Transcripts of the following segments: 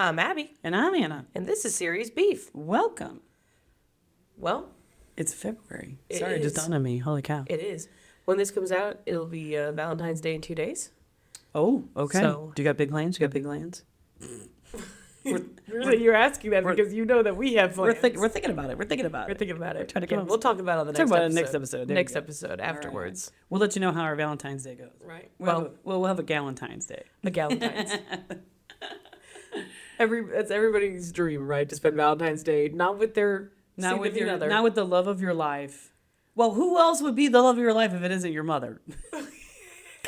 I'm Abby. And I'm Anna. And this is Series Beef. Welcome. Well, it's February. It Sorry, it just is. dawned on me. Holy cow. It is. When this comes out, it'll be Valentine's Day in 2 days. Oh, okay. So- Do you got big plans? You got big plans? You're asking that because you know that we have We're, plans. we're thinking about it. We're thinking about We're it. thinking about it. trying to come up We'll with talk about it on the Talk next about it episode. next episode. There Next you go. episode All right. afterwards. We'll let you know how our Valentine's Day goes. Right. We'll have a Galentine's Day. The Galentine's. It's everybody's dream, right? To spend Valentine's Day not with their significant other. Not with the love of your life. Well, who else would be the love of your life if it isn't your mother?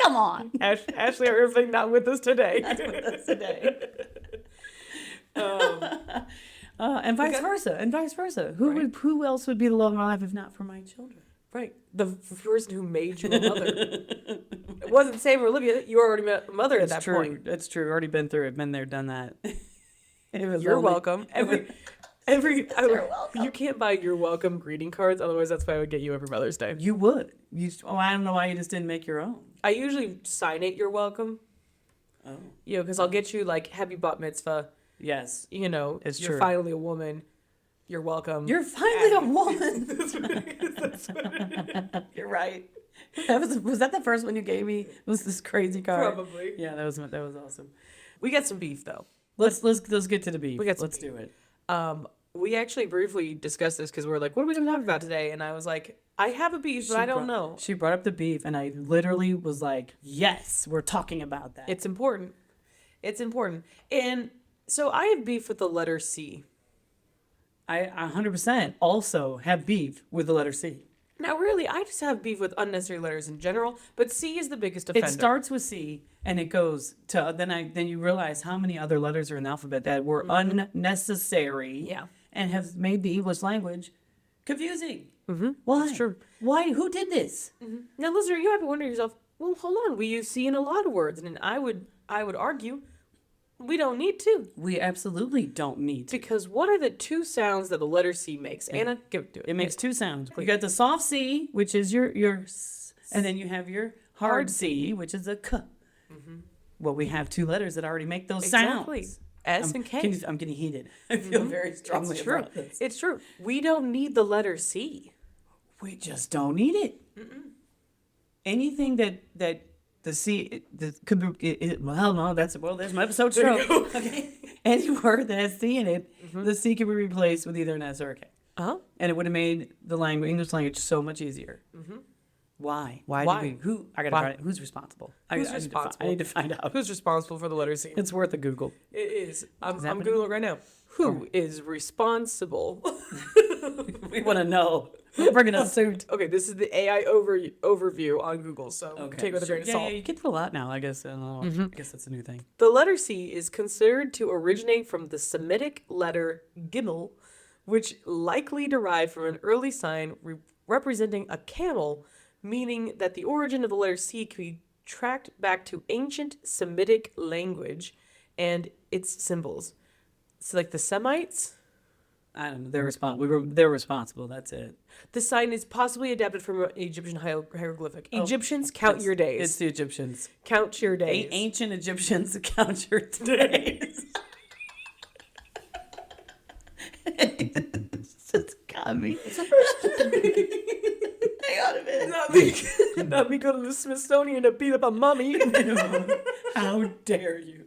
Come on. Ashley Irving not with us today. That's with us today. And vice versa. And vice versa. Who else would be the love of my life if not for my children? Right. The person who made you a mother. It wasn't Sam or Olivia. You were already a mother at that point. That's true. Already been through it. Been there, done that. You're welcome. You can't buy you're welcome greeting cards. Otherwise, that's why I would get you every Mother's Day. You would. I don't know why you just didn't make your own. I usually sign it, you're welcome. Oh. You know, because I'll get you like happy bat mitzvah. Yes. You know, It's you're true. finally a woman. You're welcome. You're finally a woman. You're right. Was that the first one you gave me? Was this crazy card? Probably. Yeah, that was awesome. We got some beef though. Let's get to the beef. Let's do it. We actually briefly discussed this because we're like, what are we going to talk about today? And I was like, I have a beef, but I don't know. She brought up the beef, and I literally was like, yes, we're talking about that. It's important. It's important. And so I have beef with the letter C. I 100% also have beef with the letter C. Now, really, I just have beef with unnecessary letters in general, but C is the biggest offender. It starts with C, and it goes to then you realize how many other letters are in the alphabet that were unnecessary. Yeah. And have made the English language confusing. Mm-hmm. Why? That's true. Why? Who did this? Mm-hmm. Now, listener, you might be wondering yourself, well, hold on. We use C in a lot of words, and I would argue we don't need to. We absolutely don't need to. Because what are the two sounds that the letter C makes? Anna, give it to it. It makes two sounds. You got the soft C, which is your s, and then you have your hard C, which is a k. Mm-hmm. Well, we have two letters that already make those sounds. S and K. I'm getting heated. I feel very strongly about this. It's true. We don't need the letter C. We just don't need it. Anything that the C there's my episode stroke. Okay. Any word that has C in it, the C can be replaced with either an S or a K. Uh-huh. And it would have made the English language so much easier. Mm-hmm. Why? Why? Who's responsible? Who's responsible? I need to find out. Who's responsible for the letter C? It's worth a Google. It is. I'm Googling it right now. Who is responsible? We want to know. We're bringing a suit. Okay, this is the AI overview on Google, so take it with a grain of salt. Yeah, you get to a lot now, I guess. I don't know. I guess that's a new thing. The letter C is considered to originate from the Semitic letter Gimel, which likely derived from an early sign representing a camel, meaning that the origin of the letter C can be tracked back to ancient Semitic language and its symbols. So like the Semites? I don't know. They're responsible. That's it. The sign is possibly adapted from an Egyptian hieroglyphic. Egyptians, count your days. It's the Egyptians. Count your days. Ancient Egyptians, count your days. It's got me. Hang on a minute. Not me go to the Smithsonian to beat up a mummy. How dare you?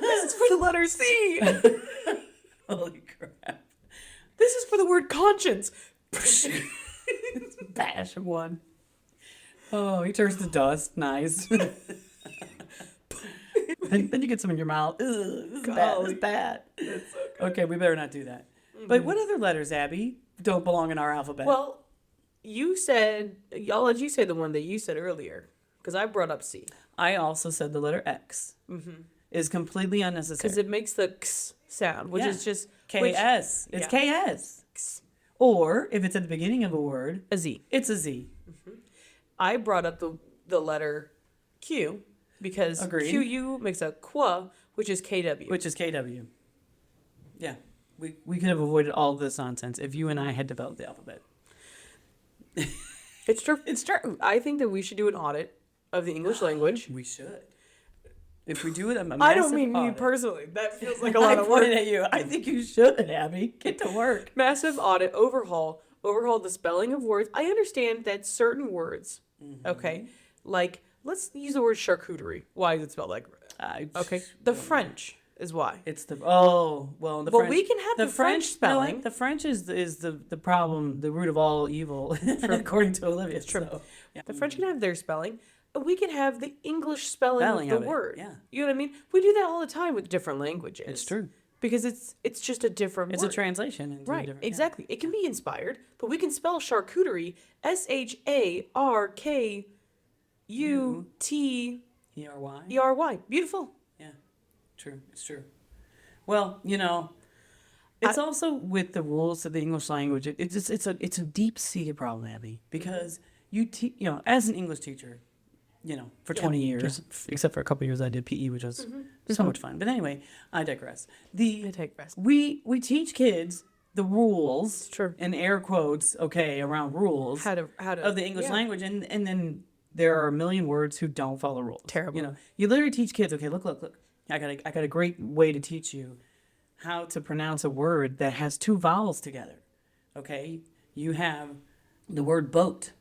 This is for the letter C. Holy crap. This is for the word conscience. Bash him one. Oh, he turns to dust. Nice. And then you get some in your mouth. Ugh, this is bad. It's so okay, we better not do that. Mm-hmm. But what other letters, Abby, don't belong in our alphabet? Well, I'll let you say the one that you said earlier, because I brought up C. I also said the letter X is completely unnecessary. Because it makes the X sound, which is just... KS. It's KS. X. Or, if it's at the beginning of a word... A Z. It's a Z. Mm-hmm. I brought up the letter Q, because QU makes a qua, which is KW. Which is KW. Yeah. We could have avoided all of this nonsense if you and I had developed the alphabet. It's true. It's true. I think that we should do an audit of the English language. We should. If we do it, I'm a I don't massive mean me audit. personally. That feels like a lot I of work. pointed at you. I think you should, Abby. Get to work. Massive audit, overhaul the spelling of words. I understand that certain words, okay, like let's use the word charcuterie. Why is it spelled like? Okay, the French is why. It's the well, the But French, we can have the French you know what? spelling. The French is the problem, the root of all evil, according to Olivia. True. So, yeah. The French can have their spelling. And we can have the English spelling Spelling of of the it, word. yeah. You know what I mean? We do that all the time with different languages. It's true. Because it's just a different It's word. a translation. Into a Right, different, exactly. It can be inspired, but we can spell charcuterie SHARKUTERY. Yeah. ERY. ERY. Beautiful. Yeah. True. It's true. Well, you know, it's also with the rules of the English language. It's a deep seated problem, Abby, because you as an English teacher, for 20 years, except for a couple years I did PE, which was so much fun. But anyway, I digress. I digress. We teach kids the rules, True. in air quotes, around rules How to of the English language, and then there are a million words who don't follow rules. Terrible. You literally teach kids. Okay, look. I got a great way to teach you how to pronounce a word that has two vowels together. Okay, you have the word boat,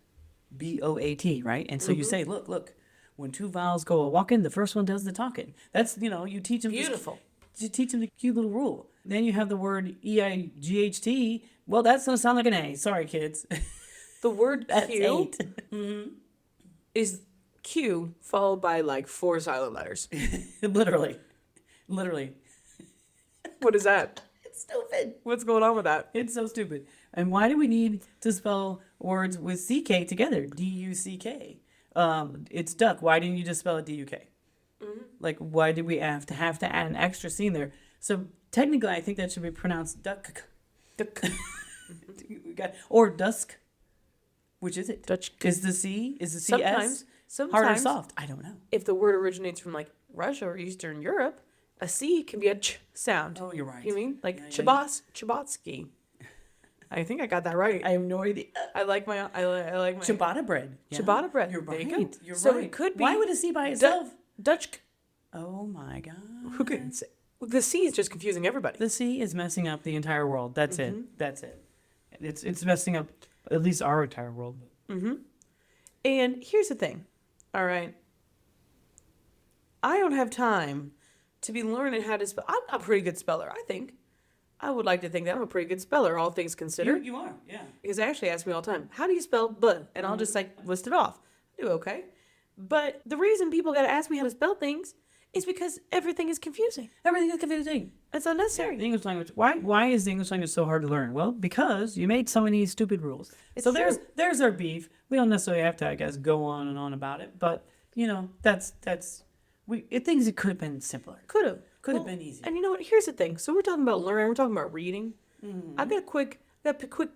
BOAT, right? And so you say, look, when two vowels go a walking, the first one does the talking. That's you teach them. Beautiful. You teach them the cute little rule. Then you have the word EIGHT. Well, that's gonna sound like an A. Sorry, kids. The word That's Q 8. is Q followed by like 4 silent letters. Literally. What is that? It's stupid. What's going on with that? It's so stupid. And why do we need to spell words with CK together? DUCK. It's duck. Why didn't you just spell it DUK? Like, why did we have to add an extra C in there? So technically, I think that should be pronounced duck. Duck. Or dusk. Which is it? Dutch. Is the C Sometimes hard or soft? I don't know. If the word originates from like Russia or Eastern Europe, a C can be a ch sound. Oh, you're right. You mean like Yeah. Chabotsky? I think I got that right. I have no idea. I like my Ciabatta bread. Yeah. ciabatta bread. You're There right. you go. You're So right. it could be. Why would a C by itself? Dutch. Oh my God. Who could say? The C is just confusing everybody. The C is messing up the entire world. That's it. That's it. It's messing up at least our entire world. And here's the thing. All right. I don't have time to be learning how to spell. I'm a pretty good speller, I think. I would like to think that I'm a pretty good speller, all things considered. You are, yeah. Because they actually ask me all the time, how do you spell but? And I'll just like list it off. I do okay. But the reason people got to ask me how to spell things is because everything is confusing. Everything is confusing. It's unnecessary. The English language. Why is the English language so hard to learn? Well, because you made so many stupid rules. It's so true. there's our beef. We don't necessarily have to, I guess, go on and on about it. But things that could have been simpler. Could have Been easier. And you know what? Here's the thing. So we're talking about learning. We're talking about reading. I've got a quick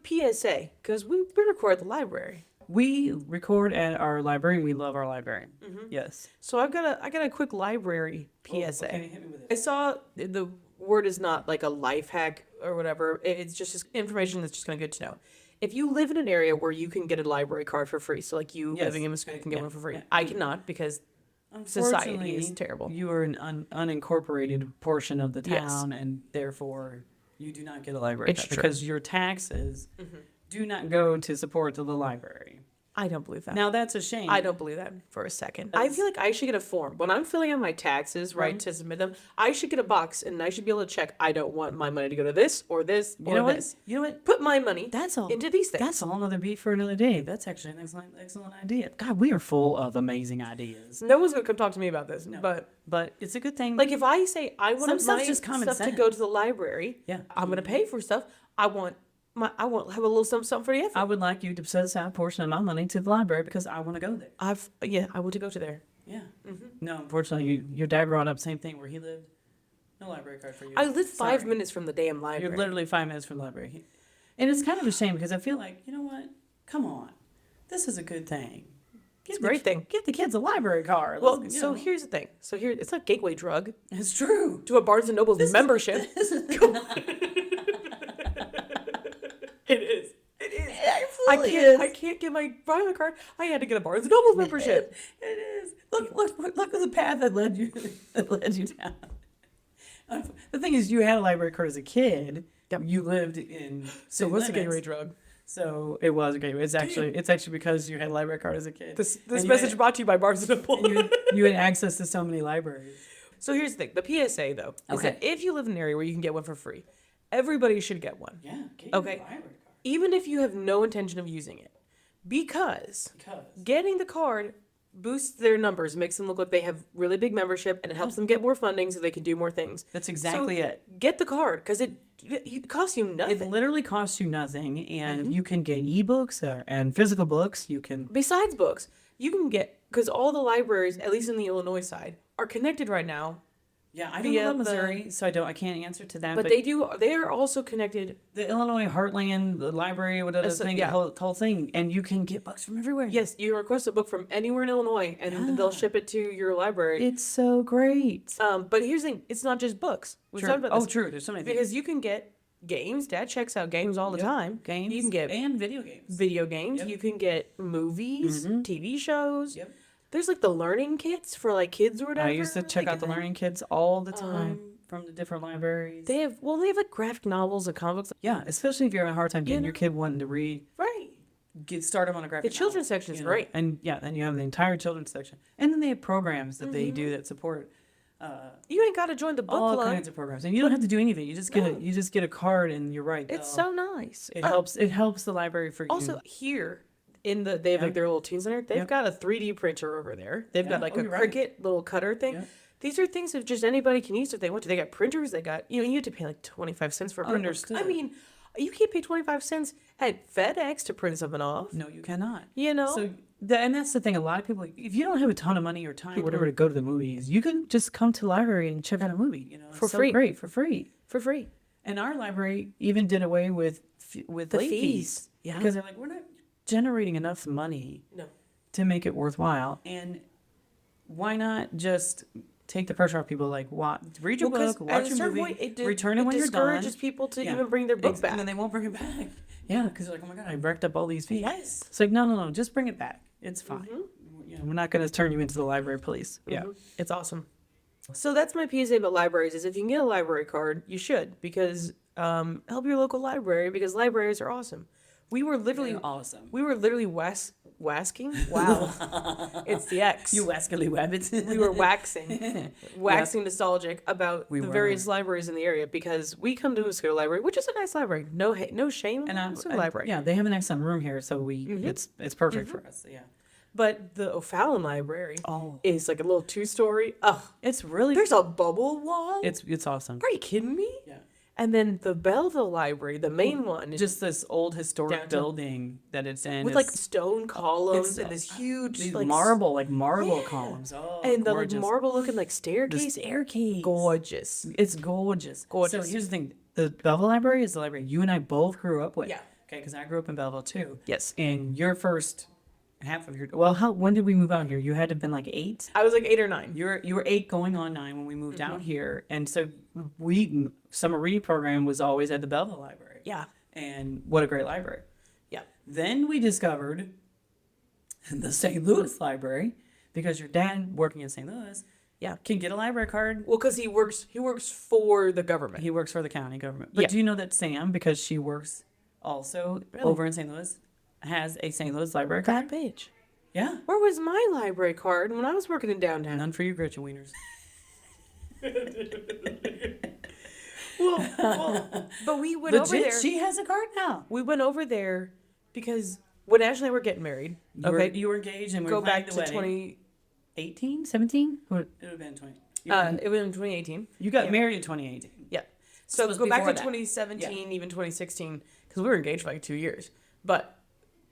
PSA because we record at the library. We record at our library. And we love our library. Yes. So I got a quick library PSA. Okay, hit me with it. I saw the word is not like a life hack or whatever. It's just information that's just kind of good to know. If you live in an area where you can get a library card for free, so like you Yes. living in Muskogee can get Yeah, one for free. yeah. I cannot because society Unfortunately, is terrible. You are an unincorporated portion of the Yes. town, and therefore you do not get a library It's card true. because your taxes do not go to support the library. I don't believe that. Now that's a shame. I don't believe that for a second. I feel like I should get a form. When I'm filling out my taxes, right, to submit them, I should get a box and I should be able to check, I don't want my money to go to this or this You or know what? this. You know what? Put my money That's all. into these things. That's a whole other beat for another day. That's actually an excellent idea. God, we are full of amazing ideas. No one's going to come talk to me about this. But It's a good thing. like if I say I want Some my stuff's just common stuff to sense. go to the library, Yeah. I'm going to pay for stuff. I want have a little something for the effort. I would like you to set aside a portion of my money to the library because I want to go there. I want to go to there. Yeah. No, unfortunately, your dad brought up same thing where he lived. No library card for you. I live 5 Sorry. minutes from the damn library. You're literally 5 minutes from the library. And it's kind of a shame because I feel like, you know what? Come on. This is a good thing. It's a great thing. Get the kids a library card. Well, Let's, you so know. here's the thing. So here it's a gateway drug It's true. to a Barnes and Noble membership. It is. It is. is. I can't get my Violet card. I had to get a Barnes and Noble membership. It is. Look at the path that led you down. The thing is, you had a library card as a kid. Yep. You lived in So city what's a limits. gateway drug? So it was a gateway. It's actually because you had a library card as a kid. This And you message had- brought to you by Barnes and Noble. you had access to so many libraries. So here's the thing. The PSA, though, is Okay. that if you live in an area where you can get one for free, everybody should get one. Yeah. Get Okay. your library card. Even if you have no intention of using it. Because getting the card boosts their numbers, makes them look like they have really big membership, and it helps them get more funding so they can do more things. That's exactly So it. Get the card, because it costs you nothing. It literally costs you nothing, and you can get ebooks and physical books. You can. Besides books, you can get, because all the libraries, at least in the Illinois side, are connected right now. Yeah, I don't via know about the- Missouri, so I can't answer to that. But they are also connected. the Illinois Heartland, the library, whatever That's- thing, yeah. the whole thing, and you can get books from everywhere. Yes, you request a book from anywhere in Illinois, and they'll ship it to your library. It's so great. But here's the thing: it's not just books. We've talked about this. True. There's so many things. Because you can get games. Dad checks out games all the time. Games. You can get and video games. video games. Yep. You can get movies, TV shows. Yep. There's like the learning kits for like kids or whatever. I used to check out the learning kits all the time from the different libraries. They have like graphic novels and comic books. Yeah, especially if you're having a hard time getting know? your kid wanting to read. Right. Get started on a graphic The children's novel, section is you know? great. And yeah, then you have the entire children's section. And then they have programs that they do that support You ain't got to join the book all club. kinds of programs. And you don't have to do anything. You just get a card and you're right. It's they'll- so nice. it helps the library for you. Also, here in they have like their little teen center. They've Yep. got a 3D printer over there. They've Yeah. got like Oh, a you're right. Cricut little cutter thing. Yep. These are things that just anybody can use if they want to. They got printers. They got you have to pay like 25 cents for a printer. Understood. I mean, you can't pay 25 cents at FedEx to print something off. No, you cannot. You know. So and that's the thing. A lot of people, if you don't have a ton of money or time or whatever to go to the movies, you can just come to the library and check out a movie. You know, For it's so free. great for free. for free. And our library even did away with The late fees. Yeah. because they're like, we're not generating enough money No. to make it worthwhile. And why not just take the pressure off people? Like, read your book, at watch a your certain movie, point, return it when you're done. discourages people to Yeah. even bring their book back. And then they won't bring it back. Yeah, because they're like, oh my God, I racked up all these fees. Yes. It's like, no, just bring it back. It's fine. You know, we're not going to turn you into the library police. Yeah. It's awesome. So that's my PSA about libraries is if you can get a library card, you should because help your local library because libraries are awesome. We were literally Awesome. we were literally wasking. Wow. It's the X. You wascally rabbits. We were waxing nostalgic about We the were. various libraries in the area because we come to a school library, which is a nice library. No shame. And it's a library. Yeah, they have an excellent room here, so it's perfect for us. Yeah. But the O'Fallon Library Oh. is like a little 2-story. Oh, It's really there's a bubble wall. it's awesome. Are you kidding me? Yeah. And then the Belleville Library, the main one, is Just this old historic Downtown. building that it's in with is- like stone columns it's, and this huge these like marble Yeah. columns. Oh, and the like gorgeous. marble looking like The staircase. staircase. Gorgeous. It's gorgeous. Gorgeous. So here's the thing: the Belleville Library is the library you and I both grew up with. Yeah. Okay, because I grew up in Belleville too. Yes. And your first half of your when did we move out here? You had to have been like 8. I was like 8 or 9. You were 8 going on 9 when we moved Mm-hmm. out here, and so summer reading program was always at the Belleville Library. Yeah. And what a great library. Yeah. Then we discovered the St. Louis Library because your dad working in St. Louis, Yeah. can get a library card. Well, because he works for the government. He works for the county government. But Yeah. do you know that Sam, because she works also over in St. Louis, has a St. Louis library card? That bitch. Yeah. Where was my library card when I was working in downtown? None for you, Gretchen Wieners. Well, but we went over Legit, there. she has a card now. We went over there because when Ashley and I were getting married, You were engaged and we go were back planning to the wedding. 20. 17? It would have been 20. It was in 2018. You got yeah. married in 2018. Yeah. So it So was go back to before that. 2017, even 2016, because we were engaged for like 2 years.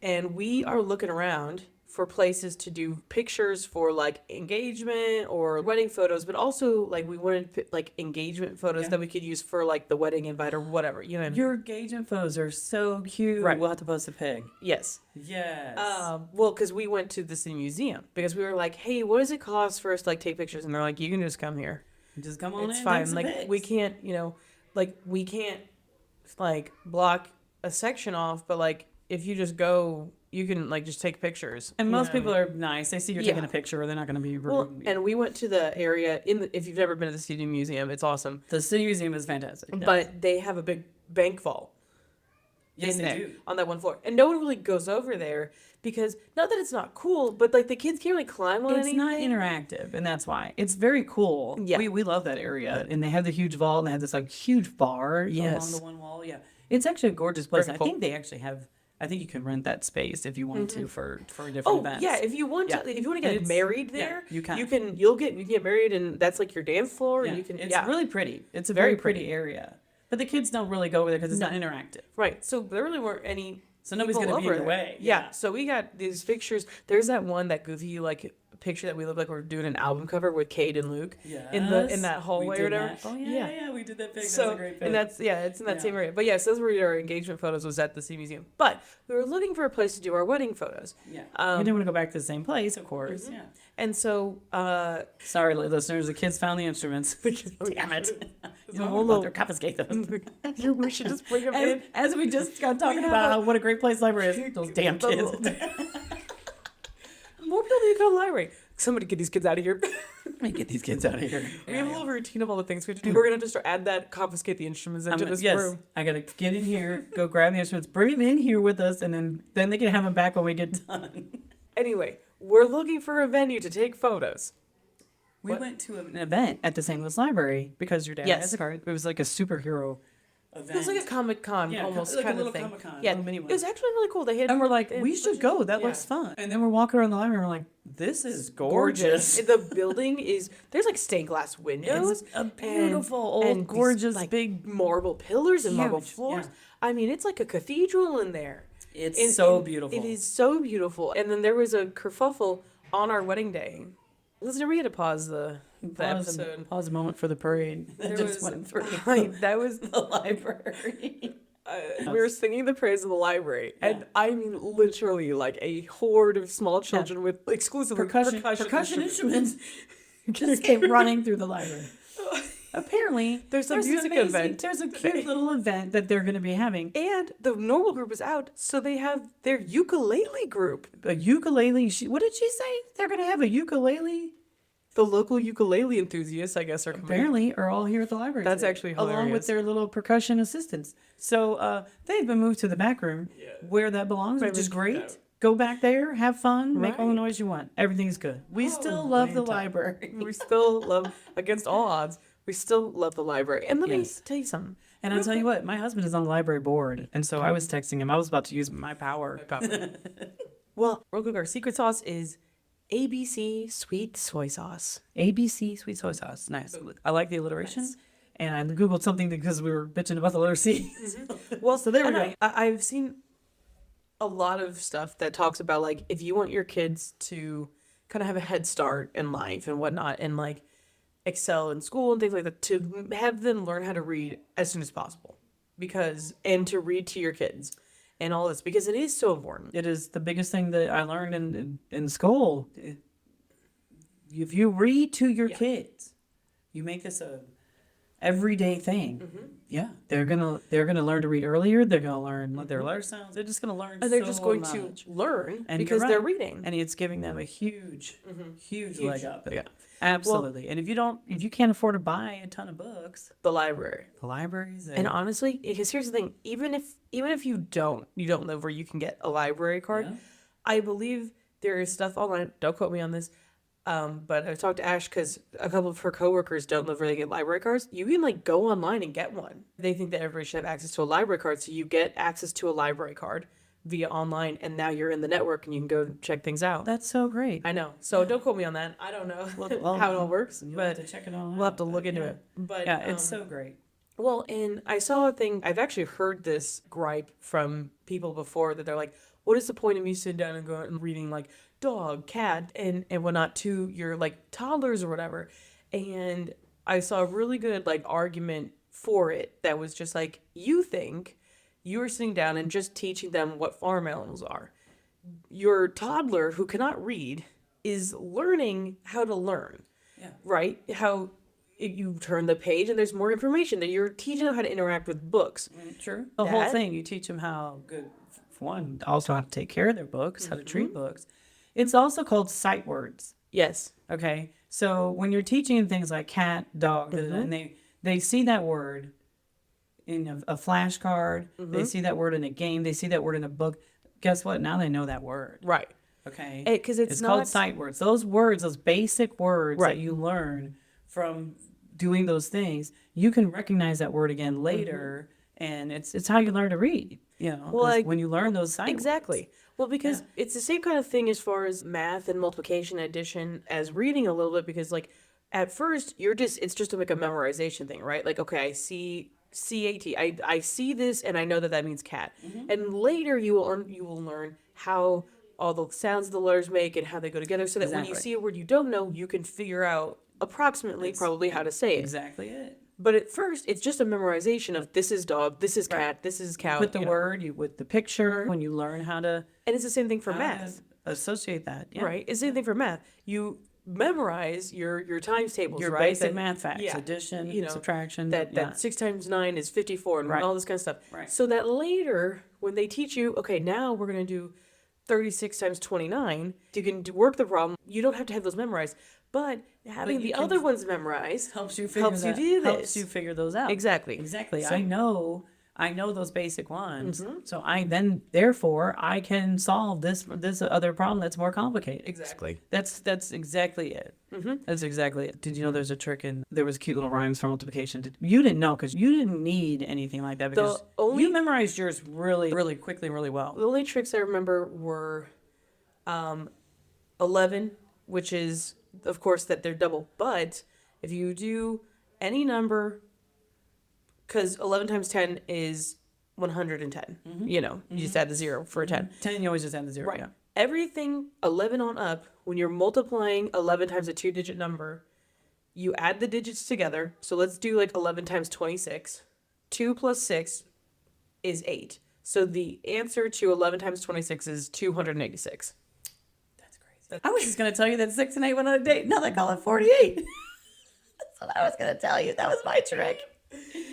And we are looking around for places to do pictures for like engagement or wedding photos, but also like we wanted like engagement photos Yeah. that we could use for like the wedding invite or whatever. You know what I mean? Your engagement photos are so cute. Right. We'll have to post a pic. Yes. Yes. Well, because we went to the city museum because we were like, hey, what does it cost for us to like take pictures? And they're like, you can just come here. Just come on It's in. fine. take some Like pics. we can't, we can't like block a section off, but like if you just go, you can like just take pictures. And you most know? people are nice. They see you're Yeah. taking a picture, or they're not going to be rude. Well, and we went to the area if you've never been to the City Museum, it's awesome. The City Museum is fantastic. But they have a big bank vault yes, in they there do. on that one floor, and no one really goes over there because not that it's not cool, but like the kids can't really climb on It's anything. not interactive, and that's why it's very cool. Yeah. we love that area, and they have the huge vault, and they have this like huge bar along Yes. the one wall. Yeah, it's actually a gorgeous place. Very I cool. think they actually have. I think you can rent that space if you want to for different Oh events. yeah, if you want Yeah. to, if you want to And get it's- married yeah, there, you can. you can get married, and that's like your dance floor. Yeah, And you can, it's yeah, really pretty. It's a Very very pretty area, but the kids don't really go over there because it's not interactive. right. So there really weren't any. So nobody's people gonna be in over your there. way. Yeah. So we got these pictures. There's that one, that goofy like picture that we look like we're doing an album cover with Cade and Luke in that hallway or whatever. Oh yeah, we did that pic. So That's a great pic. and that's it's in that Yeah. same area. But yeah, so those were our engagement photos. Was at the Sea Museum. But we were looking for a place to do our wedding photos. yeah. Um, we didn't want to go back to the same place, of course. Yeah. And so Sorry, listeners. The kids found the instruments. Damn it! They're confiscate them. we should just bring them As, in. as we just got talking have about a- how what a great place library is. Those damn kids. More people need to go to the library. Somebody get these kids out of here. Let me get these kids out of here. We have a little routine of all the things we have to do. We're gonna just add that, confiscate the instruments into this yes, room. I gotta get in here, go grab the instruments, bring them in here with us, and then they can have them back when we get done. Anyway, we're looking for a venue to take photos. We What? went to an event at the St. Louis Library because your dad Yes. has a card. It was like a superhero event. It was like a Comic Con Yeah, almost like a kind of little thing. Comic-Con, Yeah, little mini one. it was actually really cool. They had And we're like, they we had should go. That yeah. looks fun. And then we're walking around the library and we're like, this is gorgeous. The building is there's like stained glass windows, It's a beautiful, old, and these, gorgeous, like, big. marble pillars and marble Huge, floors. yeah. I mean, it's like a cathedral in there. It's And- so and beautiful. It is so beautiful. And then there was a kerfuffle on our wedding day. Listener, we had to pause the episode. Pause a moment for the parade. That There just was- went through that was the library. we were singing the praise of the library, and I mean literally like a horde of small children with exclusively percussion instruments just came running through the library. Apparently, There's a an music amazing- event There's a cute little event that they're going to be having. And the normal group is out, so they have their ukulele group. A ukulele. What did she say? They're going to have a ukulele. The local ukulele enthusiasts, I guess, are coming. Apparently, are all here at the library. That's today, actually along with hilarious. their little percussion assistants. So they've been moved to the back room where that belongs, which is great. Go back there, have fun, make all the Right. noise you want. Everything's good. We still love the library. We still love, against all odds, we still love the library. And let me Yes. tell you something. And I'll tell you what, my husband is on the library board, and so I was texting him. I was about to use my power. Well, real quick, our secret sauce is ABC sweet soy sauce. ABC sweet soy sauce. Nice. I like the alliteration. And I Googled something because we were bitching about the letter C. Well, So there we and go. I've seen a lot of stuff that talks about like if you want your kids to kind of have a head start in life and whatnot, and like excel in school and things like that, to have them learn how to read as soon as possible, and to read to your kids and all this, because it is so important. It is the biggest thing that I learned in school. If you read to your kids, you make this a everyday thing. Yeah, they're gonna learn to read earlier. They're gonna learn their letter sounds. They're just gonna learn. And they're so just going much. to learn And because you're they're right. reading. And it's giving them a huge leg up. Yeah. Absolutely. And if you can't afford to buy a ton of books, The library. the libraries And honestly, because here's the thing, even if you don't live where you can get a library card, Yeah. I believe there is stuff online. Don't quote me on this. But I talked to Ash because a couple of her coworkers don't live where they get library cards. You can like go online and get one. They think that everybody should have access to a library card, so you get access to a library card via online, and now you're in the network and you can go check things out. that's so great. I know. So don't quote me on that. I don't know Well, how it all works, You'll but have to check it all we'll have out, to look but into yeah. it. But Yeah, it's so great. well, and I saw a thing, I've actually heard this gripe from people before, that they're like, what is the point of me sitting down and going and reading like dog, cat, and whatnot to your like toddlers or whatever? And I saw a really good like argument for it that was just like, you think you are sitting down and just teaching them what farm animals are. Your toddler who cannot read is learning how to learn. Yeah. Right? How you turn the page and there's more information, that you're teaching them how to interact with books. True. The whole That- thing, you teach them how good one, also how to take care of their books, how to treat books. It's also called sight words. Yes. Okay. So when you're teaching things like cat, dog, and they see that word in a flashcard, they see that word in a game, they see that word in a book. Guess what? Now they know that word. Right. Okay. Because it's called not sight words. Those words, those basic words Right. that you learn from doing those things, you can recognize that word again later, and it's how you learn to read. You know, Well, like, when you learn those sight exactly. words. Well, because it's the same kind of thing as far as math and multiplication, addition as reading a little bit. Because like at first it's just like a memorization thing, right? Like okay, I see CAT, I see this and I know that means cat. And later you will learn how all the sounds the letters make and how they go together, so that when you Exactly. see a word you don't know, you can figure out approximately probably how to say it. Exactly it. But at first, it's just a memorization of this is dog, this is cat, Right. this is cow. With the you know. word, you with the picture, when you learn how to And it's the same thing for math, associate that. Yeah. right? It's the same thing for math. You memorize your times tables, Your right? basic That- math facts, yeah, addition, you know, subtraction. that yeah. that 6 times 9 is 54 and Right. all this kind of stuff. Right. So that later, when they teach you, okay, now we're going to do 36 times 29, you can work the problem. You don't have to have those memorized. But having you the can- other ones memorized helps you figure helps you that- do this. helps you figure those out. Exactly. Exactly. So- I know those basic ones. So therefore I can solve this other problem that's more complicated. Exactly. That's exactly it. That's exactly it. Did you know there's a trick there was cute little rhymes for multiplication? You didn't know because you didn't need anything like that because you memorized yours really, really quickly and really well. The only tricks I remember were 11, which is, of course, that they're double. But if you do any number, because 11 times 10 is 110. You know, you just add the 0 for a 10. 10, you always just add the 0. Right. Yeah. Everything 11 on up, when you're multiplying 11 times a 2-digit number, you add the digits together. So let's do like 11 times 26. 2 plus 6 is 8. So the answer to 11 times 26 is 286. That's crazy. I was just going to tell you that 6 and 8 went on a date. Now they call it 48. That's what I was going to tell you. That was my trick.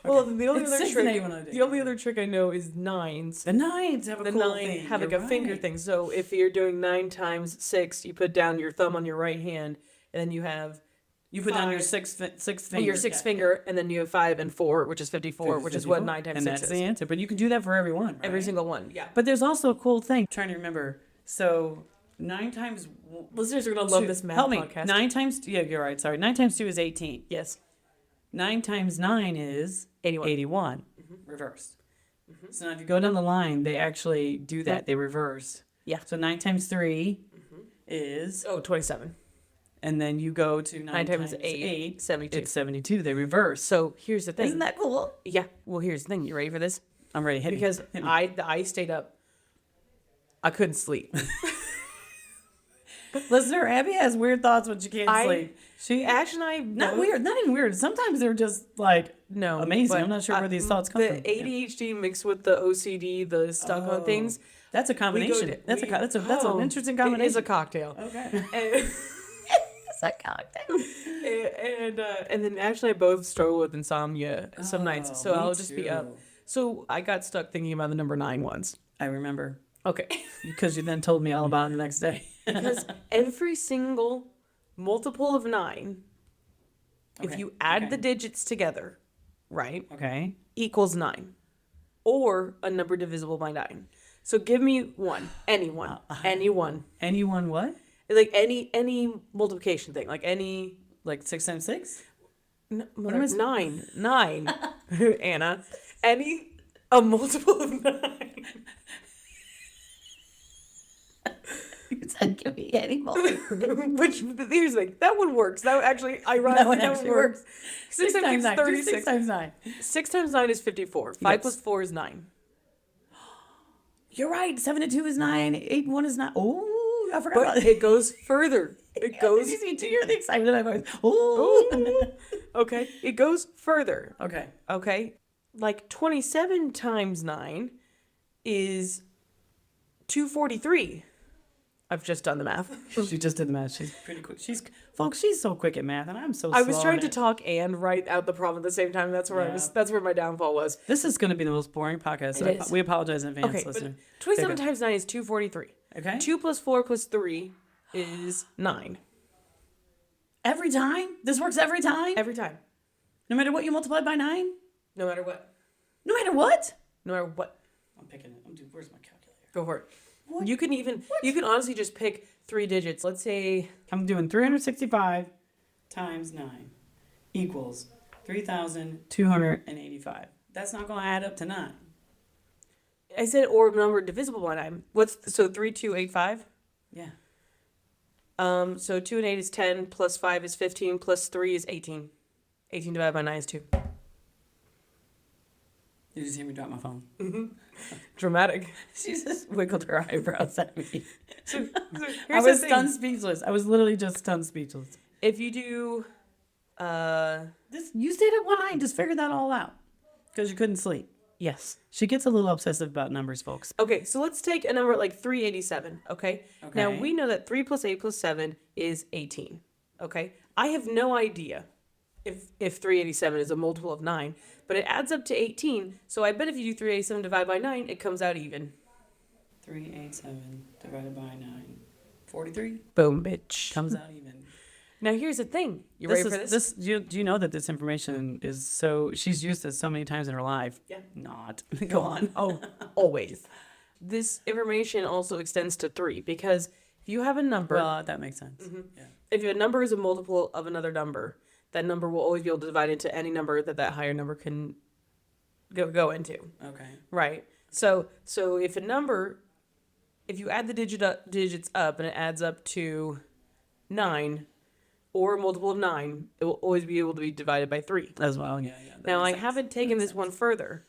Well, the only It's other 6 and 8 went on a trick, date. the only other trick I know is nines. The 9s have a The cool 9 thing. have like You're a finger right. thing. So if you're doing 9 times 6, you put down your thumb on your right hand, and then you have You put down your 5. sixth finger. Your sixth finger, and then you have 5 and 4, which is 54, which is what 9 times and 6 that's is. the answer. But you can do that for every one, right? Every single one, yeah. But there's also a cool thing. I'm trying to remember. So 9 times. Listeners are going to love this math Help me. podcast. 9 times. Yeah, you're right. Sorry. 9 times 2 is 18. Yes. 9 times 9 is 81. 81. Reverse. So now if you go down the line, they actually do that. They reverse. Yeah. So 9 times 3 is. Oh, 27. And then you go to 9 times times eight, 8. 72. It's 72. They reverse. So here's the thing. Isn't that cool? Yeah. Well, here's the thing. You ready for this? I'm ready. Hit me. Because Hit me. I stayed up. I couldn't sleep. Listener, Abby has weird thoughts when she can't sleep. She Ash and I not weird, not even weird. Sometimes they're just like No, amazing. but I'm not sure where these thoughts come the from. ADHD mixed with the OCD, the stuck on things. That's a we go combination. to- That's we- that's an interesting It is combination. a cocktail. Okay. And, That's a cocktail. and then Ash and I both struggle with insomnia some nights, so me I'll just be up. too. So I got stuck thinking about the number 9 once. I remember Okay. because you then told me all about it the next day. Because every single multiple of 9, if Okay, you add okay. the digits together, right, Okay. equals 9. Or a number divisible by 9. So give me one. Anyone. Anyone. Anyone what? Like any multiplication thing. Like any... Like 6 times 6? What am I 9. 9. Anna. A multiple of 9. You said give me any more. Which, here's the thing. That one works. That actually, ironically, that one works. 6 times 9 is 36. 6 times 9. 6 times 9 is 54. 5 Yes. plus 4 is 9. You're right. 7 and 2 is 9. 8 and 1 is 9. Oh, I forgot about But it goes further. It goes... You see, to hear the excitement in my voice. Oh. Okay. It goes further. Okay. Okay. Like 27 times 9 is 243. I've just done the math. She just did the math. She's pretty quick. Folks, she's so quick at math, and I'm so I was slow trying at to it. talk and write out the problem at the same time. That's where Yeah. that's where my downfall was. This is going to be the most boring podcast. So It is. we apologize in advance, Okay, but listener. 27 Okay. times 9 is 243. Okay. 2 plus 4 plus 3 is 9. Every time? This works every time? Every time. No matter what you multiply by 9? No matter what. No matter what? No matter what. I'm picking it. Where's my calculator? Go for it. What? You can honestly just pick 3 digits. Let's say I'm doing 365 times 9 equals 3,285. That's not going to add up to 9. I said or number divisible by 9. So 3285? Yeah. So 2 and 8 is 10, plus 5 is 15, plus 3 is 18. 18 divided by 9 is 2. You just hear me drop my phone. Dramatic. She just wiggled her eyebrows at me. So I here's the was thing. stunned speechless. I was literally just stunned speechless. If you do, You stayed up one night and just figured that all out because you couldn't sleep. yes. She gets a little obsessive about numbers, folks. Okay, so let's take a number like 387, okay? Now, Okay. we know that 3 plus 8 plus 7 is 18, okay? I have no idea if 387 is a multiple of 9, but it adds up to 18, so I bet if you do 387 divided by 9, it comes out even. 387 divided by 9. 43 Boom, bitch. comes out even. Now, here's the thing. You ready for this? Do you know that this information is she's used this so many times in her life? Yeah. Not. Go on. Oh, always. This information also extends to 3, because if you have a number, Well, that makes sense. Yeah. if a number is a multiple of another number, that number will always be able to divide into any number that higher number can go into. Okay. Right. So if you add the digits up and it adds up to 9, or a multiple of 9, it will always be able to be divided by 3. As well, yeah. That Now, I makes sense. haven't taken this one further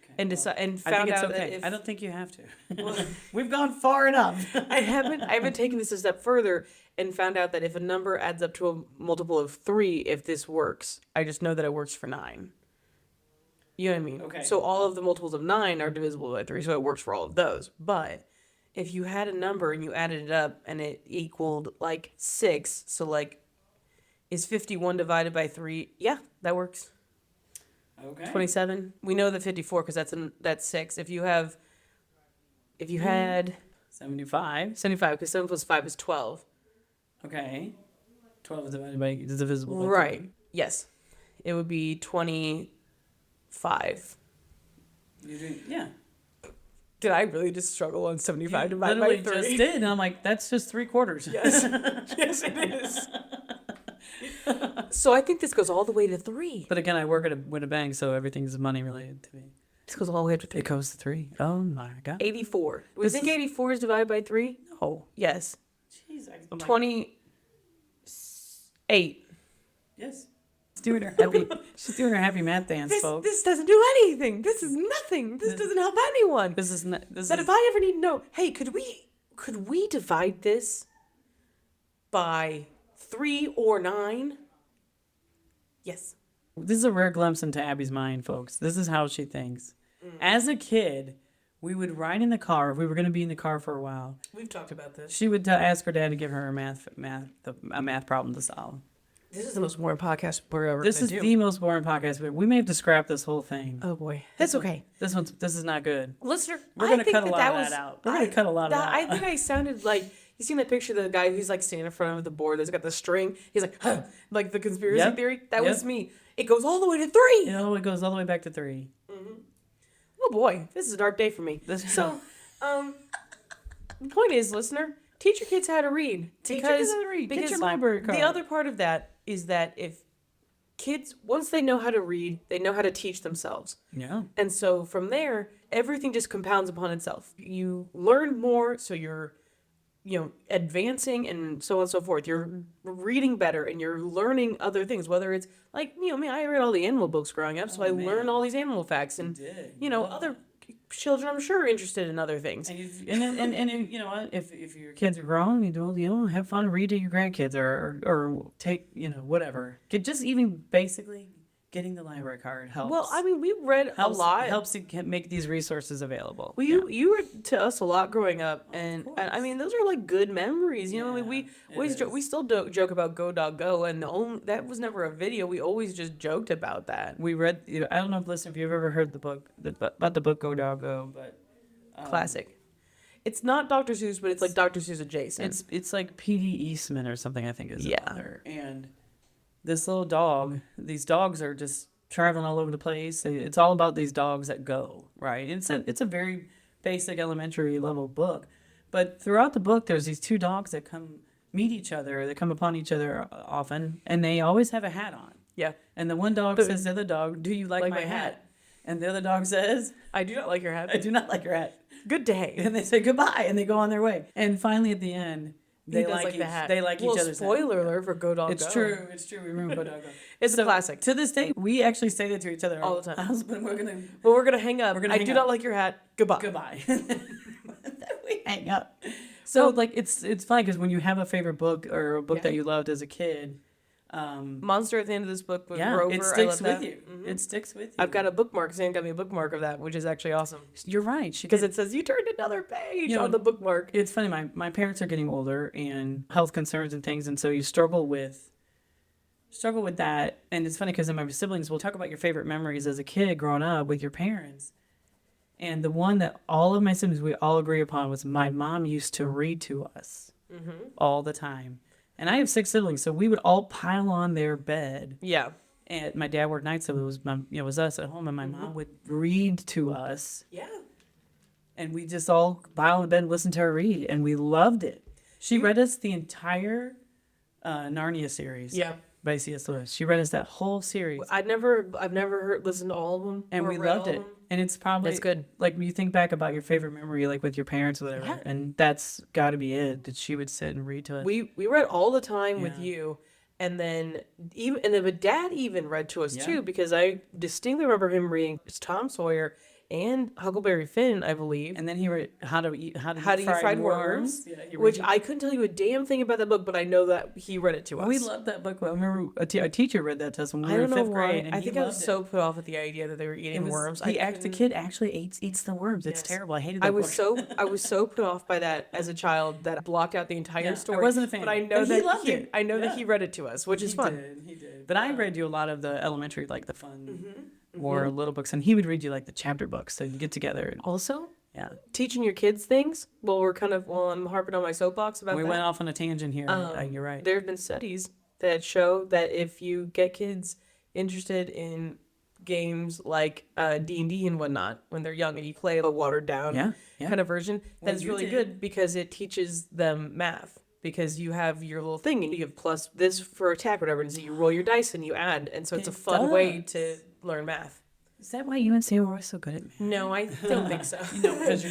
Okay. and I found think it's out okay. that if I don't think you have to. We've gone far enough. I haven't taken this a step further and found out that if a number adds up to a multiple of 3, if this works. I just know that it works for 9. You know what I mean? Okay. So all of the multiples of 9 are divisible by 3, so it works for all of those. But if you had a number and you added it up and it equaled like 6, so like, is 51 divided by 3? Yeah, that works. Okay. 27. We know that 54 because that's 6. If you had 75. 75, because 7 plus 5 is 12. Okay. 12 divided by is divisible by Right. 3. Yes. It would be 25. You're doing, yeah. Did I really just struggle on 75 You divided by literally 3? just did, and I'm like, that's just 3/4. Yes. Yes, it is. So I think this goes all the way to 3. But again, I work with a bank, so everything's money related to me. This goes all the way up to 3. It goes to 3. Oh my god. 84. We This think is- 84 is divided by 3? No. Yes. Jeez. I'm like, 28. yes. She's doing her happy. She's doing her happy math dance, folks. This doesn't do anything. This is nothing. This doesn't help anyone. This is not. This But is. if I ever need to know, hey, could we divide this by 3 or 9? Yes. This is a rare glimpse into Abby's mind, folks. This is how she thinks. As a kid, we would ride in the car. If we were going to be in the car for a while, We've talked about this. she would ask her dad to give her a math problem to solve. This is the most boring podcast we're ever This is gonna do. the most boring podcast. But we may have to scrap this whole thing. Oh boy. That's okay. This is not good. Listener, We're I gonna think cut a lot of was- that out. We're gonna cut a lot of that I out. think I sounded like, you seen that picture of the guy who's like standing in front of the board that's got the string? He's like, huh, like the conspiracy Yep. theory? That Yep. was me. It goes all the way to 3. It goes all the way back to 3. Oh boy, this is a dark day for me. So, the point is, listener, teach your kids how to read. Teach your kids how to read. Get your library card. The other part of that is that if kids, once they know how to read, they know how to teach themselves. Yeah. And so from there, everything just compounds upon itself. You learn more, so you're, advancing and so on and so forth. You're reading better and you're learning other things, whether it's like, I read all the animal books growing up, so I man. learned all these animal facts. And, did. other children, I'm sure, are interested in other things. And you know what? If your kids are grown, have fun, read to your grandkids or take whatever. Just even basically getting the library card helps. Well, I mean, we read a lot. Helps to make these resources available. Well, you read to us a lot growing up, and I mean, those are like good memories. You know, I mean, we always we still joke about Go Dog Go, and that was never a video. We always just joked about that. We read. I don't know if if you've ever heard the book about the book Go Dog Go, but Classic. It's not Dr. Seuss, but it's like Dr. Seuss adjacent. It's like P.D. Eastman or something, I think is the Yeah. author. And this little dog, these dogs are just traveling all over the place. It's all about these dogs that go, right? It's a very basic elementary level book. But throughout the book, there's these two dogs that meet each other, they come upon each other often, and they always have a hat on. Yeah. And the one dog says to the other dog, "Do you like my hat?" And the other dog says, I do not like your hat. "I do not like your hat." Good day. And they say goodbye, and they go on their way. And finally, at the end, they like the hat. They like each other's hat. Spoiler alert for Go Dog Go. It's true. It's true. We remember Go Dog Go. It's a classic. To this day, we actually say that to each other All the time. Husband, we're gonna Well, we're gonna hang up. I do hang not up. like your hat. Goodbye. goodbye. We hang up. So like it's fun because when you have a favorite book or a book that you loved as a kid, Monster at the end of this book with Rover. it I sticks love with that. you. Mhm. It sticks with you. I've got a bookmark. Sam got me a bookmark of that, which is actually awesome You're right. because it says you turned another page You know, on the bookmark. It's funny. My parents are getting older and health concerns and things, and so you struggle with that. And it's funny because my siblings will talk about your favorite memories as a kid growing up with your parents. And the one that all of my siblings we all agree upon was my mom used to read to us all the time. And I have 6 siblings, so we would all pile on their bed. Yeah. And my dad worked nights, so it was us at home, and my mom would read to us. Yeah. And we just all pile in bed and listen to her read, and we loved it. She read us the entire Narnia series. Yeah. By C.S. Lewis. She read us that whole series. I've never listened to all of them. And or we read loved all of it. them. And it's probably It's good. Like when you think back about your favorite memory, like with your parents or whatever, and that's got to be it. That she would sit and read to us. We read all the time with Yeah. you, and then my dad even read to us Yeah. too, because I distinctly remember him reading Tom Sawyer and Huckleberry Finn, I believe. And then he read How to Eat Fried Worms, Yeah, he which read- I couldn't tell you a damn thing about that book, but I know that he read it to us. we loved that book. I remember a teacher read that to us when we I were don't in know 5th why. grade. And I he think I was loved it. so put off at the idea that they were eating worms. The kid actually eats the worms. It's Yes. terrible. I hated that I book. was so put off by that as a child that I blocked out the entire I story. wasn't a fan. But I know But he that loved it. I know that Yeah. he read it to us, which is fun. He did. But I read you a lot of the elementary, like the fun Mm-hmm. or little books, and he would read you like the chapter books. So you get together. And, Also, yeah. teaching your kids things. I'm harping on my soapbox about We that. went off on a tangent here. You're right. There have been studies that show that if you get kids interested in games like D&D and whatnot when they're young, and you play a watered down Yeah. kind of version, Well, that's you really did. good because it teaches them math. Because you have your little thing and you have plus this for attack, or whatever, and so you roll your dice and you add, and so it's a It fun way does. to learn math. Is that why UNC were always so good at math? No, I don't think so. No, because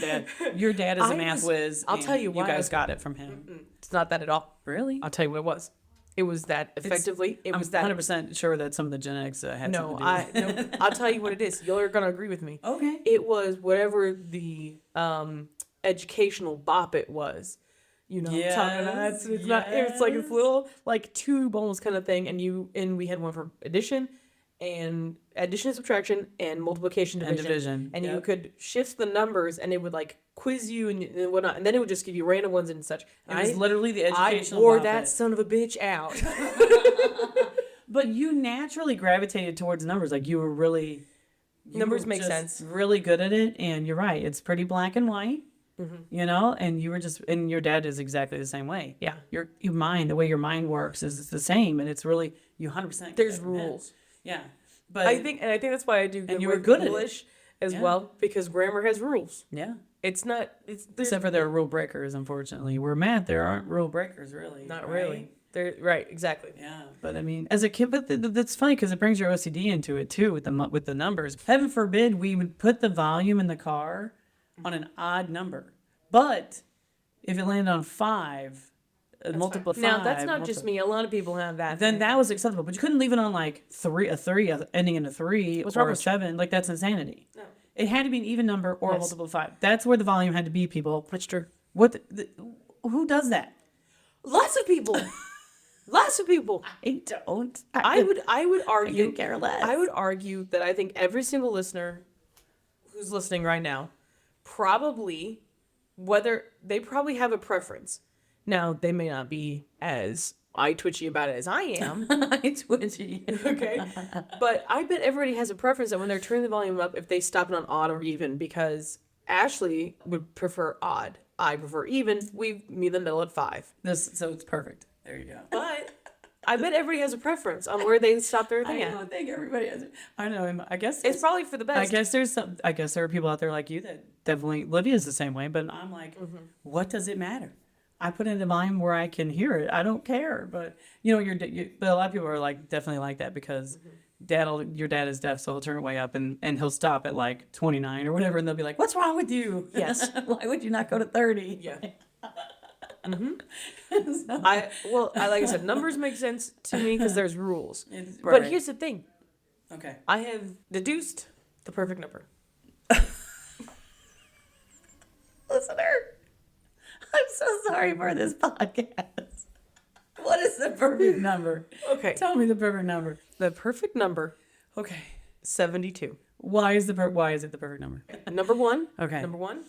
your dad is a I math was- whiz. I'll tell and you why You guys I- got it from him. It's not that at all. Really? I'll tell you what it was. It was that effectively. I'm 100% sure that some of the genetics had No, something to do with it. no. I'll tell you what it is. You're gonna agree with me. Okay. It was whatever the educational bop it was. You know, what I'm talking about? It's not. It's like this little like tube almost kind of thing, and we had one for addition and subtraction and multiplication division. And you Yep. could shift the numbers, and it would like quiz you and whatnot, and then it would just give you random ones and such. It was literally the I educational wore bop that it. son of a bitch out. But you naturally gravitated towards numbers. Like you were really... Numbers were make just sense. Really good at it. And you're right. It's pretty black and white. Mm-hmm. You know? And you were just... And your dad is exactly the same way. Yeah. Your mind, the way your mind works is the same. And it's really... You 100% get There's that from him. rules. Yeah. But I think that's why I do good you were with good at it. English as Yeah. well, because grammar has rules. Yeah. It's not. It's Except for there are rule breakers, unfortunately. Where math, there aren't rule breakers, really. not right? really. They're right. Exactly. Yeah, but I mean, as a kid, but that's funny because it brings your OCD into it too with the numbers. Heaven forbid we would put the volume in the car on an odd number, but if it landed on 5, multiple 5. Now that's not just me. A lot of people have that. Then that was acceptable, but you couldn't leave it on like 3, ending in a 3 What's wrong or a with 7. Like that's insanity. No. It had to be an even number or a multiple of 5. That's where the volume had to be, people. That's true. What? Who does that? Lots of people. Lots of people. I don't. I would I argue. could care less. I would argue that I think every single listener who's listening right now probably, whether they probably have a preference. Now they may not be as eye twitchy about it as I am. I twitchy. Okay. But I bet everybody has a preference that when they're turning the volume up, if they stop it on odd or even, because Ashley would prefer odd. I prefer even. We meet in the middle at 5. So it's perfect. There you go. But I bet everybody has a preference on where they stop their thing I at. don't think everybody has it. I know. I guess It's probably for the best. I guess there are people out there like you that definitely Lydia's the same way, but I'm like, what does it matter? I put in a volume where I can hear it. I don't care. But but a lot of people are like definitely like that because your dad is deaf, so he'll turn it way up and he'll stop at like 29 or whatever, and they'll be like, "What's wrong with you?" Yes. Why would you not go to 30? Yeah. I like I said, numbers make sense to me because there's rules. But Right. here's the thing: Okay. I have deduced the perfect number. Listener, I'm so sorry for this podcast. What is the perfect number? Okay, Tell me the perfect number. the perfect number, Okay. 72. Why is it the perfect number? Number one. Okay. Number one.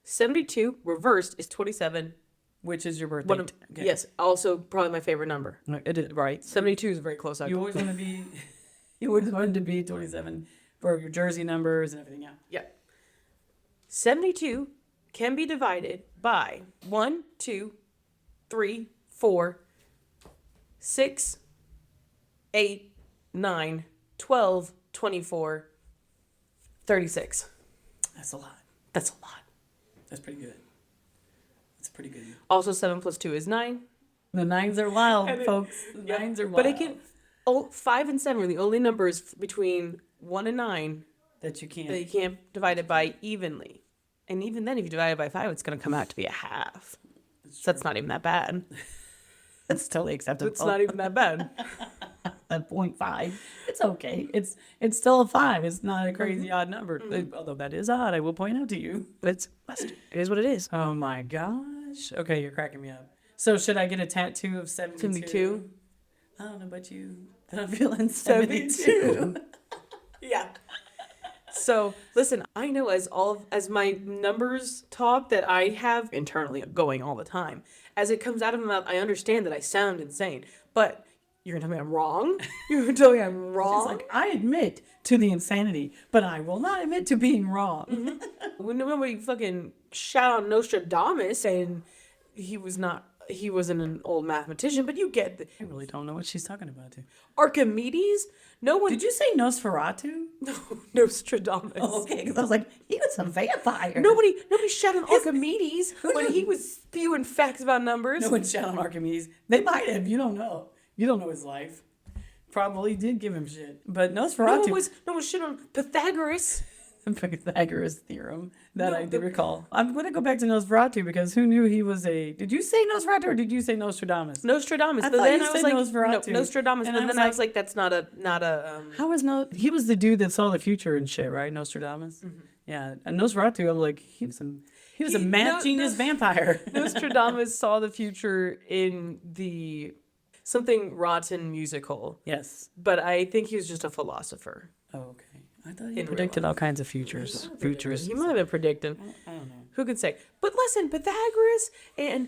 72 reversed is 27. Which is your birthday? One of, Okay. Yes, also probably my favorite number. No, it is right. 72 is very close. You always want to be. You always wanted to be 27 for your jersey numbers and everything. Yeah. Yeah. 72 can be divided by 1, 2, 3, 4, 6, 8, 9, 12, 24, 36. That's a lot. That's a lot. That's pretty good. That's pretty good. Also, 7 plus 2 is 9. The nines are wild, folks. The nines are wild. But it can. 5 and 7 are the only numbers between 1 and 9 that you can't. that you can't divide it by evenly. And even then, if you divide it by 5, it's going to come out to be a half. So that's not even that bad. That's totally acceptable. It's not even that bad. At 0.5, it's okay. It's still a 5. It's not a crazy odd number. Although that is odd, I will point out to you. But it is what it is. Oh my gosh. Okay, you're cracking me up. So should I get a tattoo of 72? 72. I don't know about you, but I'm feeling 72. Yeah. So listen, I know as my numbers talk that I have internally going all the time. As it comes out of my mouth, I understand that I sound insane. But you're gonna tell me I'm wrong? You're gonna tell me I'm wrong? It's like, I admit to the insanity, but I will not admit to being wrong. When nobody fucking shout out Nostradamus saying he wasn't an old mathematician, but you get I really don't know what she's talking about. Too. Archimedes? No one. Did you say Nosferatu? No, Nostradamus. Oh, okay, because I was like, he was a vampire. Nobody shouted Archimedes when he was spewing facts about numbers. No one shot on Archimedes. They might have. You don't know. You don't know his life. Probably did give him shit. But Nosferatu. No one shit on Pythagoras. Pythagoras theorem that No, I do recall. I'm going to go back to Nosferatu because who knew he was a... Did you say Nosferatu or did you say Nostradamus? Nostradamus. I But thought then you I was said like, Nosferatu. no, Nostradamus. And But I then was I was like, that's not a. How was He was the dude that saw the future and shit, right? Nostradamus? Mm-hmm. Yeah. And Nosferatu, I'm like, he was a mad genius vampire. Nostradamus saw the future in the something rotten musical. Yes. But I think he was just a philosopher. Oh, okay. I thought he In predicted real all kinds of futures. Futures. He might have been predicting. I don't know. Who can say? But listen, Pythagoras and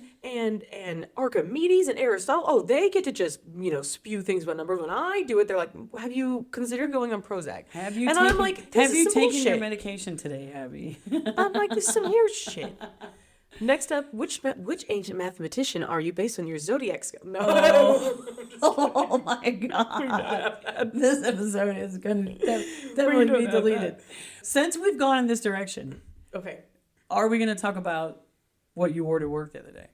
Archimedes and Aristotle, they get to just, spew things about numbers. When I do it, they're like, have you considered going on Prozac? I'm like, this have you is some taken your bullshit. medication today, Abby? I'm like, this is some weird shit. Next up, which ancient mathematician are you based on your zodiac scale? No. Oh my god. This episode is going to definitely be deleted. Since we've gone in this direction, Okay. are we going to talk about what you wore to work the other day?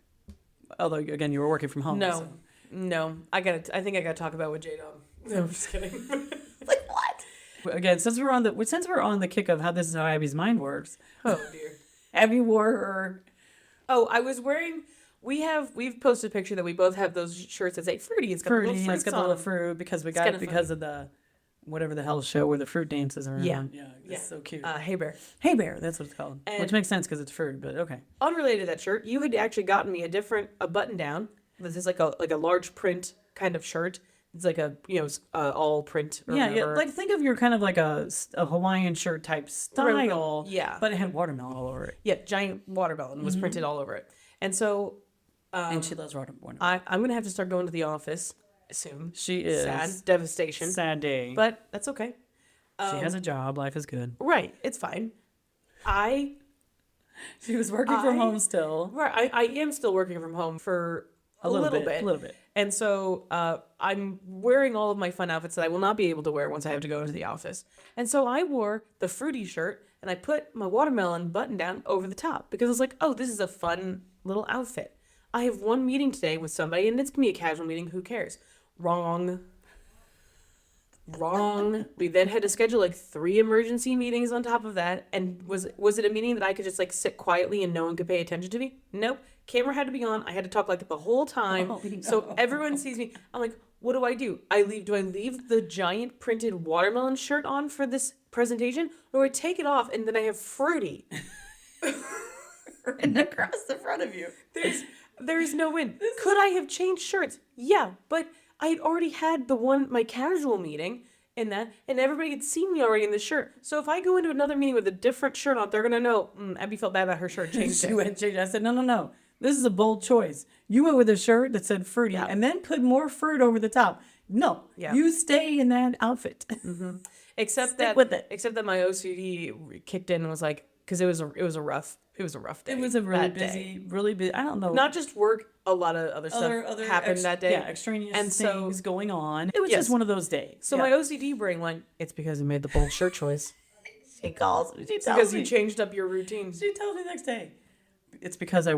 Although, again, you were working from home. No. So. No. I think I gotta talk about with J-Dog. No, I'm just kidding. Like, what? Again, since we're on the kick of how this is how Abby's mind works, Oh, dear. Abby wore her... Oh, I was wearing... We've posted a picture that we both have those shirts that say fruity. It's got fruity. the little It's got the on little them. fruit because we got kinda it because funny. of the whatever the hell show where the fruit dances are. Yeah. Yeah. It's so cute. Hey Bear. Hey Bear, that's what it's called. And- Which makes sense because it's fruit, but okay. Unrelated to that shirt, you had actually gotten me a button down. This is like a large print kind of shirt. It's like a, all print or Yeah, whatever. like think of your kind of like a Hawaiian shirt type style. Yeah. But it had watermelon all over it. Yeah, giant watermelon was printed all over it. And so And she loves watermelon. I'm going to have to start going to the office soon. She is. Sad devastation. Sad day. But that's okay. She has a job. Life is good. Right. It's fine. She was working from home still. Right. I am still working from home for a little bit. A little bit. And so I'm wearing all of my fun outfits that I will not be able to wear once I have to go to the office. And so I wore the fruity shirt and I put my watermelon button down over the top because I was like, oh, this is a fun little outfit. I have one meeting today with somebody and it's going to be a casual meeting. Who cares? Wrong. We then had to schedule like 3 emergency meetings on top of that. And was it a meeting that I could just like sit quietly and no one could pay attention to me? Nope. Camera had to be on. I had to talk like the whole time. Oh, no. So everyone sees me. I'm like, what do? Do I leave the giant printed watermelon shirt on for this presentation? Or I take it off and then I have fruity And across the front of you. There's no win. Could I have changed shirts? Yeah, but I had already had my casual meeting in that, and everybody had seen me already in the shirt. So if I go into another meeting with a different shirt on, they're gonna know. Abby felt bad about her shirt. Changed She it. went changed. I said, no. This is a bold choice. You went with a shirt that said fruity and then put more fruit over the top. No, you stay in that outfit. Except Stick with it. Except that my OCD kicked in and was like, because it was a rough day. It was a really busy. I don't know. Not just work. A lot of other stuff happened that day. Yeah, extraneous things going on. It was just one of those days. So my OCD brain went, it's because you made the bold shirt choice. She calls me. It's because you changed up your routine. She tells me the next day. It's because I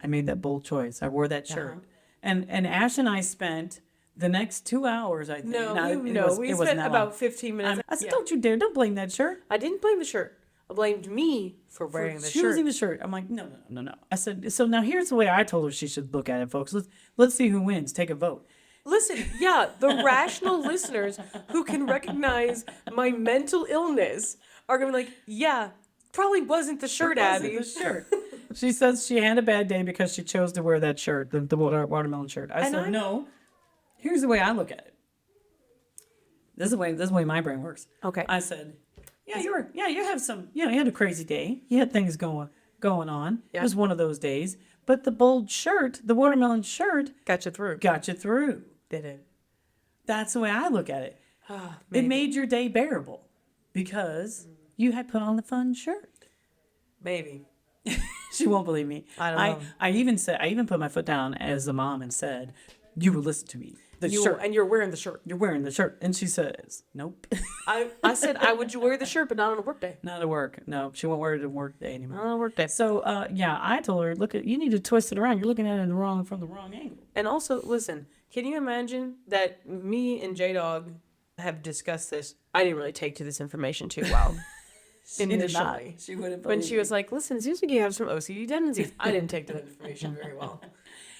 made that bold choice. I wore that shirt. And Ash and I spent the next 2 hours, I think. We spent about 15 minutes. I said, don't you dare. Don't blame that shirt. I didn't blame the shirt. I blamed me for wearing the shirt. Choosing the shirt. I'm like, no. I said, so now here's the way I told her she should look at it, folks. Let's see who wins. Take a vote. Listen, yeah, the rational listeners who can recognize my mental illness are going to be like, yeah, probably wasn't the shirt, Abby. The shirt. She says she had a bad day because she chose to wear that shirt, the watermelon shirt. I said, no. Here's the way I look at it. This is the way my brain works. Okay. I said, you had a crazy day. You had things going on. Yeah. It was one of those days. But the bold shirt, the watermelon shirt, got you through. Did it? That's the way I look at it. Maybe. It made your day bearable because you had put on the fun shirt. Maybe. She won't believe me. I don't know. I even put my foot down as a mom and said, you will listen to me. Shirt. And you're wearing the shirt. You're wearing the shirt. And she says, nope. I said, would you wear the shirt, but not on a work day? Not at work. No, she won't wear it at work day anymore. Not on a work day. So, I told her, you need to twist it around. You're looking at it from the wrong angle. And also, listen, can you imagine that me and J-Dog have discussed this? I didn't really take to this information too well. Initially. She wouldn't when she was like, listen, it seems like you have some OCD tendencies. I didn't take that information very well.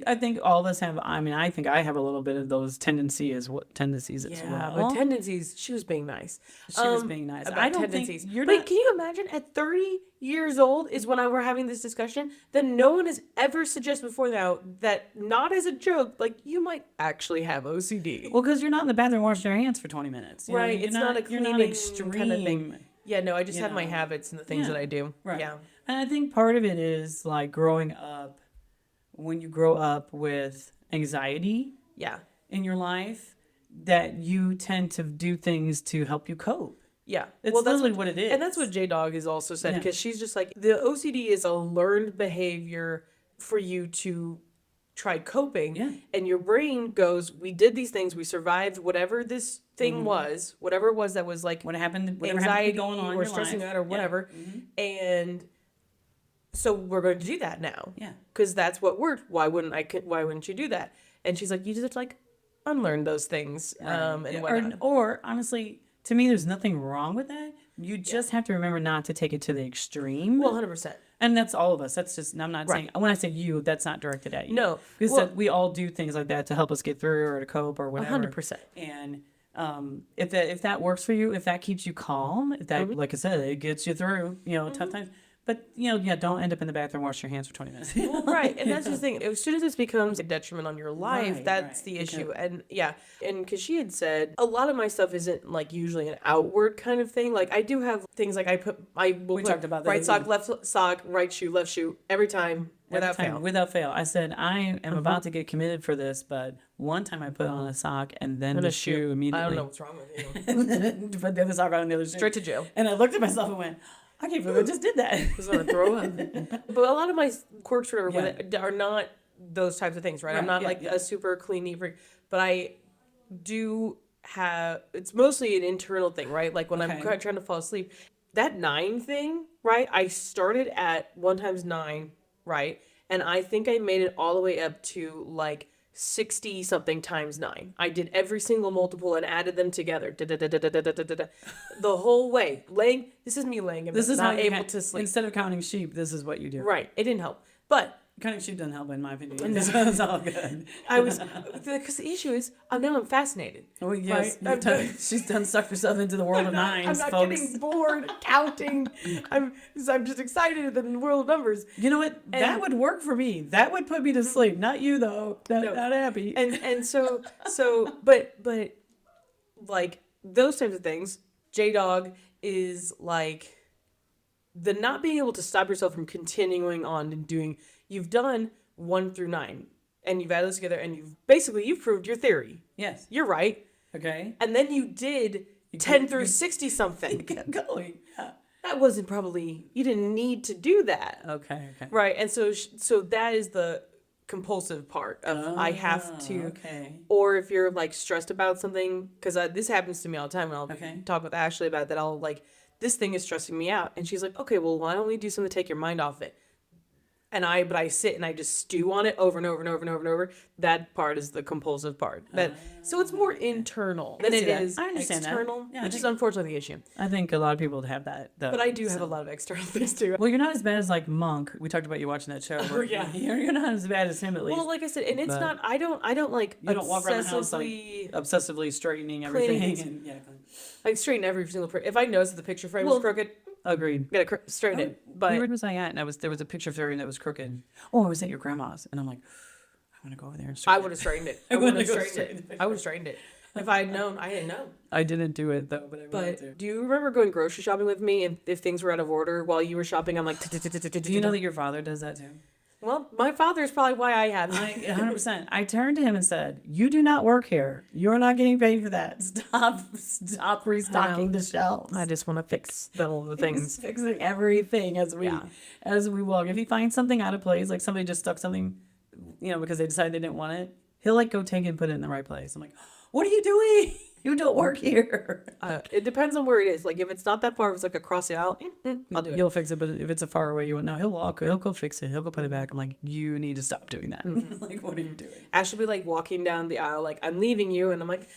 I think all of us have. I think I have a little bit of those tendencies as well. Yeah, but tendencies. She was being nice. She was being nice. About I don't tendencies. think you're. But can you imagine at 30 years old is when we're having this discussion that no one has ever suggested before now that not as a joke, like you might actually have OCD. Well, because you're not in the bathroom washing your hands for 20 minutes. Right. It's not a cleaning extreme kind of thing. Yeah, no, I just have my habits and the things that I do. Right. Yeah. And I think part of it is like growing up. When you grow up with anxiety in your life, that you tend to do things to help you cope. Yeah. That's literally what it is. And that's what J-Dog has also said, because she's just like, the OCD is a learned behavior for you to try coping. Yeah. And your brain goes, we did these things, we survived whatever this thing was, whatever it was that was like whatever happened anxiety going on or stressing out or whatever. And so we're going to do that now. Yeah. Because that's what worked. Why wouldn't you do that? And she's like, you just have to like unlearn those things. And whatnot. Or honestly, to me, there's nothing wrong with that. You just have to remember not to take it to the extreme. Well, 100%. And that's all of us. That's just, I'm not saying, when I say you, that's not directed at you. No. Because we all do things like that to help us get through or to cope or whatever. 100%. And if that works for you, if that keeps you calm, if that, like I said, it gets you through, tough times. But, yeah, don't end up in the bathroom, wash your hands for 20 minutes. Well, right, and that's the thing. As soon as this becomes a detriment on your life, Right, that's right. the issue. And yeah, and because she had said a lot of my stuff isn't like usually an outward kind of thing. Like I do have things like I will We put talked about that right as sock, well. left sock, right shoe, left shoe every time Every without time, fail. without fail. I said, I am about to get committed for this, but one time I put on a sock and then And the a shoe immediately. I don't know what's wrong with you. And then put the other sock on the other shoe. Straight to jail. And I looked at myself and went, I can't believe I just did that. Just want to throw up. But a lot of my quirks or whatever Yeah. are not those types of things, right? I'm Right, not yeah, like yeah. a super clean neat freak, but I do have. It's mostly an internal thing, right? Like when I'm Okay. trying to fall asleep, that 9 thing, right? I started at 1 times 9, right? And I think I made it all the way up to like 60 something times 9. I did every single multiple and added them together. The whole way. This is me laying in bed, This is not how you able to sleep. Instead of counting sheep, this is what you do. Right. It didn't help. But Counting sheep doesn't help, in my opinion. It's all good. I was, because the issue is, now I'm fascinated. Oh, yes. Right? She's done sucked herself into the world of nines, I'm not folks. getting bored counting. I'm just excited in the world of numbers. You know what? That would work for me. That would put me to sleep. Not you, though. Not happy. And but like those types of things, J-Dog is like the not being able to stop yourself from continuing on and doing. You've done 1 through 9, and you've added those together, and you've proved your theory. Yes. You're right. Okay. And then you did 10 through 60 something. Kept going. Yeah. That wasn't probably, you didn't need to do that. Okay. Right. And so that is the compulsive part of I have to. Okay. Or if you're like stressed about something, because this happens to me all the time when I'll Okay. talk with Ashley about it, that I'll like, this thing is stressing me out. And she's like, okay, well, why don't we do something to take your mind off of it? But I sit and I just stew on it over and over and over and over and over. That part is the compulsive part. So it's more internal than see it that. is I understand that. external, Yeah, I which is think- unfortunately the issue. I think a lot of people have that, though. But I do have a lot of external things too. Well, you're not as bad as like Monk. We talked about you watching that show. Oh, yeah. You're not as bad as him, at least. Well, like I said, and it's But not. I don't like. You don't walk around the house like obsessively- obsessively straightening everything. things. And, yeah. I straighten every single. If I notice that the picture frame is crooked, Agreed. gotta straighten it. But Where was I at? And there was a picture frame that was crooked. Oh, I was at your grandma's, and I'm like, I want to go over there and I straighten would have straightened it. I I would wanna have go straightened straighten it. the I would have straightened it. If I had known, I didn't know. I didn't do it though, but I wanted to. But do you remember going grocery shopping with me? And if things were out of order while you were shopping, I'm like. Do you know that your father does that too? Well, my father is probably why I have. 100%. I turned to him and said, "You do not work here. You're not getting paid for that. Stop restocking the shelves. I just want to fix all the things. Fixing everything as we walk. If he finds something out of place, like somebody just stuck something, because they decided they didn't want it, he'll like go take it and put it in the right place. I'm like, what are you doing? You don't work here. It depends on where it is. Like if it's not that far, if it's like across the aisle, I'll do it. You'll fix it, but if it's a far away, you won't. No, he'll walk. He'll go fix it. He'll go put it back. I'm like, you need to stop doing that. Like, what are you doing? Ash will be like walking down the aisle, like I'm leaving you, and I'm like,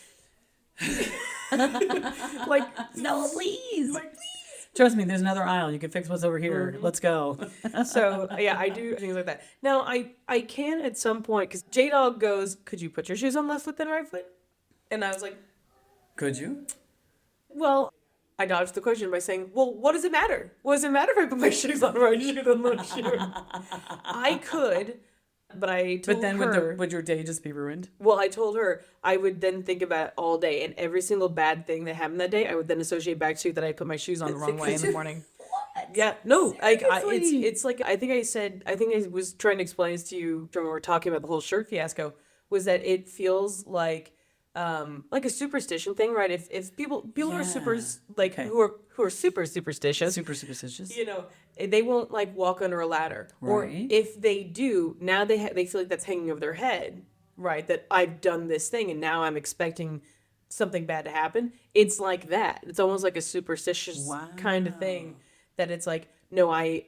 like No, please. Trust me, there's another aisle. You can fix what's over here. Let's go. So yeah, I do things like that. Now I can at some point because J Dog goes, could you put your shoes on left foot then right foot? And I was like, Could you? well, I dodged the question by saying, well, what does it matter? What does it matter if I put my shoes on right shoe than left shoe? I could, but I told But then her. would your day just be ruined? Well, I told her I would then think about it all day, and every single bad thing that happened that day, I would then associate back to that I put my shoes on the wrong way in the morning. What? Yeah, no, Seriously? it's like I think I was trying to explain this to you when we were talking about the whole shirt fiasco, was that it feels like a superstition thing, right? If people are super like Okay. who are super superstitious, Super superstitious. they won't like walk under a ladder, or Right. if they do, now they feel like that's hanging over their head, right? That I've done this thing and now I'm expecting something bad to happen. It's like that. It's almost like a superstitious kind of thing. That it's like, no, I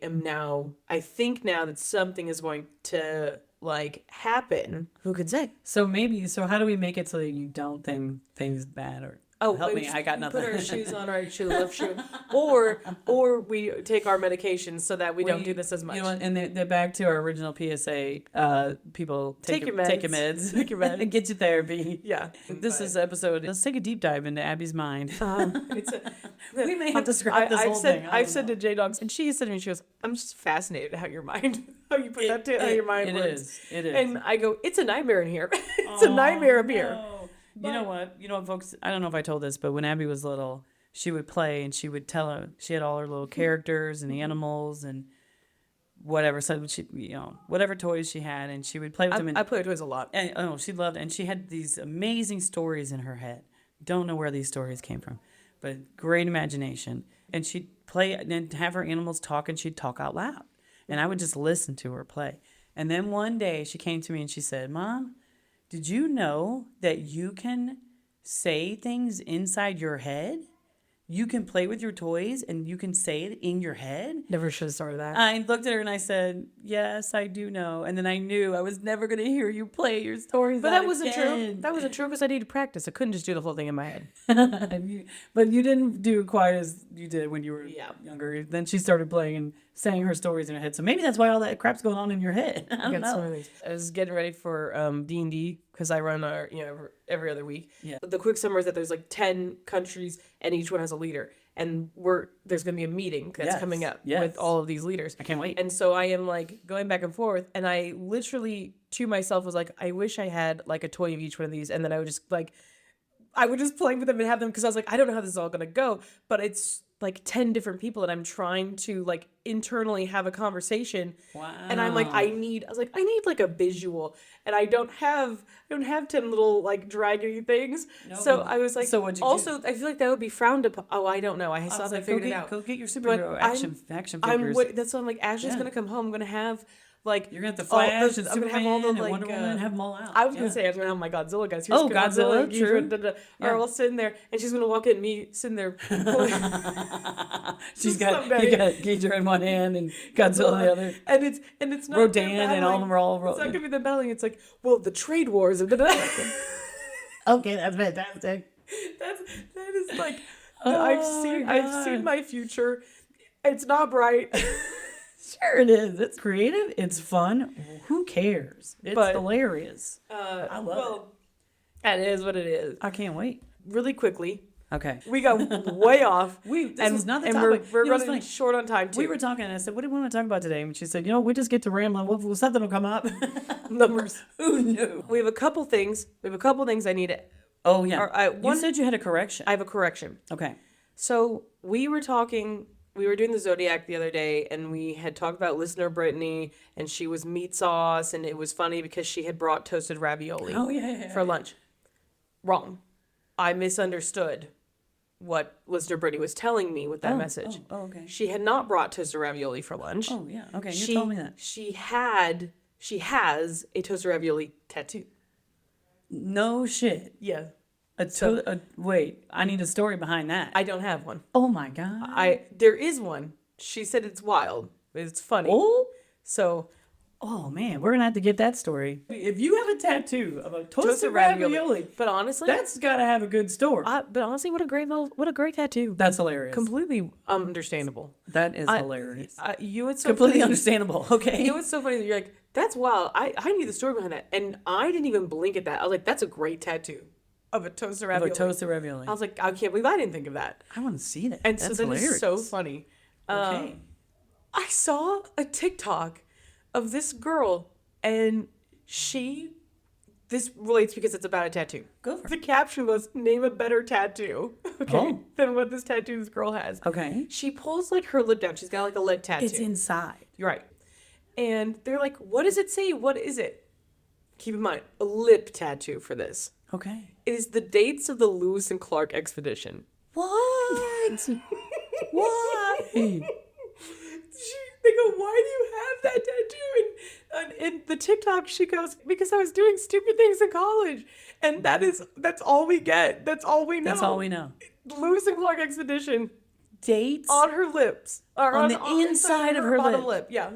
think now that something is going to like happen. Who could say? So how do we make it so that you don't think things bad Oh, Help we me, I got we put nothing. our shoes on, our left shoe, or we take our medications so that we don't do this as much. You know what? And they're back to our original PSA. People Take your take your meds. meds, Take your meds. get your therapy. Yeah. This is episode. Let's take a deep dive into Abby's mind. It's a, We may have to scrap this whole thing. I've said to J Dogs, and she said to me, she goes, "I'm just fascinated how your mind, how you put that to how your mind works." It is. And I go, "It's a nightmare in here. It's a nightmare up here." No. You know what? You know what, folks? I don't know if I told this, but when Abby was little, she would play and she would tell her she had all her little characters and animals and whatever. So she, whatever toys she had, and she would play with them. I play with toys a lot. And she loved, and she had these amazing stories in her head. Don't know where these stories came from, but great imagination. And she'd play and have her animals talk, and she'd talk out loud, and I would just listen to her play. And then one day she came to me and she said, "Mom, did you know that you can say things inside your head? You can play with your toys and you can say it in your head?" Never should have started that. I looked at her and I said, "Yes, I do know." And then I knew I was never going to hear you play your stories. But that wasn't true. again. That wasn't true because I needed practice. I couldn't just do the whole thing in my head. But you didn't do quite as you did when you were Yeah. younger. Then she started playing and saying her stories in her head. So maybe that's why all that crap's going on in your head. I don't know. I was getting ready for D&D because I run our every other week. Yeah. The quick summary is that there's like 10 countries and each one has a leader, and there's going to be a meeting that's coming up with all of these leaders. I can't wait. And so I am like going back and forth, and I literally to myself was like, I wish I had like a toy of each one of these, and then I would just play with them and have them because I was like, I don't know how this is all going to go, but it's like 10 different people and I'm trying to like internally have a conversation. Wow. And I'm like, I need like a visual, and I don't have 10 little like dragony things. No. So I was like, So what'd you also do? I feel like that would be frowned upon. Oh, I don't know. I still haven't figured it out. Go get your But superhero action figures. That's what I'm like. Ashley's Yeah. gonna come home. I'm gonna have like You're going to have the Flash and I'm gonna Superman have all the and like Wonder Woman, have them all out. I was gonna Yeah. say I was gonna have my Godzilla guys. Here's Oh, Godzilla, Ghidorah, true. Are all sitting there, and she's gonna walk in me sitting there. She's got Someday. you got Ghidorah in one hand and Godzilla in the other. and it's not Rodan them and all of battling. them are all It's not gonna be them battling. It's like, well, the trade wars. Okay, that's fantastic. That is like Oh I've my seen God. my future. It's not bright. Sure it is. It's creative. It's fun. Who cares? It's But- hilarious. I love it. That is what it is. I can't wait. Really quickly, Okay. we got way off. This was not the and topic. we're You know, it's running funny. short on time too. We were talking, and I said, "What do we want to talk about today?" And she said, we just get to rambling. Well, something will come up." numbers. Who knew? We have a couple things. I need to. Oh yeah. One- You said you had a correction. I have a correction. Okay. So we were doing the Zodiac the other day, and we had talked about listener Brittany, and she was meat sauce, and it was funny because she had brought toasted ravioli Oh yeah. for lunch. Wrong. I misunderstood what listener Brittany was telling me with that message. Oh, okay. She had not brought toasted ravioli for lunch. Oh yeah. Okay. You told me that. She has a toasted ravioli tattoo. No shit. Yeah. Wait. I need a story behind that. I don't have one. Oh my god. There is one. She said it's wild. It's funny. Oh. So Oh man, we're gonna have to get that story. If you have a tattoo of a toasted ravioli, But honestly, that's gotta have a good story. what a great tattoo. That's hilarious. Completely understandable. That is hilarious. It's so Completely funny. understandable. Okay. You know what's so funny that you're like, that's wild. I need the story behind that, and I didn't even blink at that. I was like, that's a great tattoo of a toasted Of ravioli. a toasted ravioli. I was like, I can't believe I didn't think of that. I want to see that. And That's so that hilarious. is so funny. Okay. I saw a TikTok of this girl, and this relates because it's about a tattoo. Go for it. The caption was, name a better tattoo, than what this tattoo this girl has. Okay. She pulls like her lip down. She's got like a lip tattoo. It's inside. You're right. And they're like, what does it say? What is it? Keep in mind, a lip tattoo for this. Okay. It is the dates of the Lewis and Clark expedition. What? Why? They go, why do you have that tattoo? And in the TikTok, she goes, because I was doing stupid things in college. And that's all we get. That's all we know. That's all we know. Lewis and Clark expedition Dates on her lips. Or on the inside of her bottom lip. Yeah.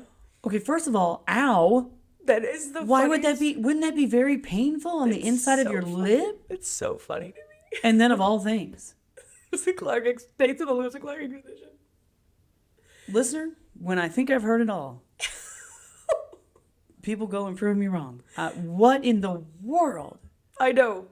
Okay, first of all, ow. That is the Why would that funniest- be? Wouldn't that be very painful on the It's inside of so your funny. lip? It's so funny to me. And then of all things, Lewis and Clark states of the Lewis and Clark expedition. listener, when I think I've heard it all, people go and prove me wrong. What in the world? I know.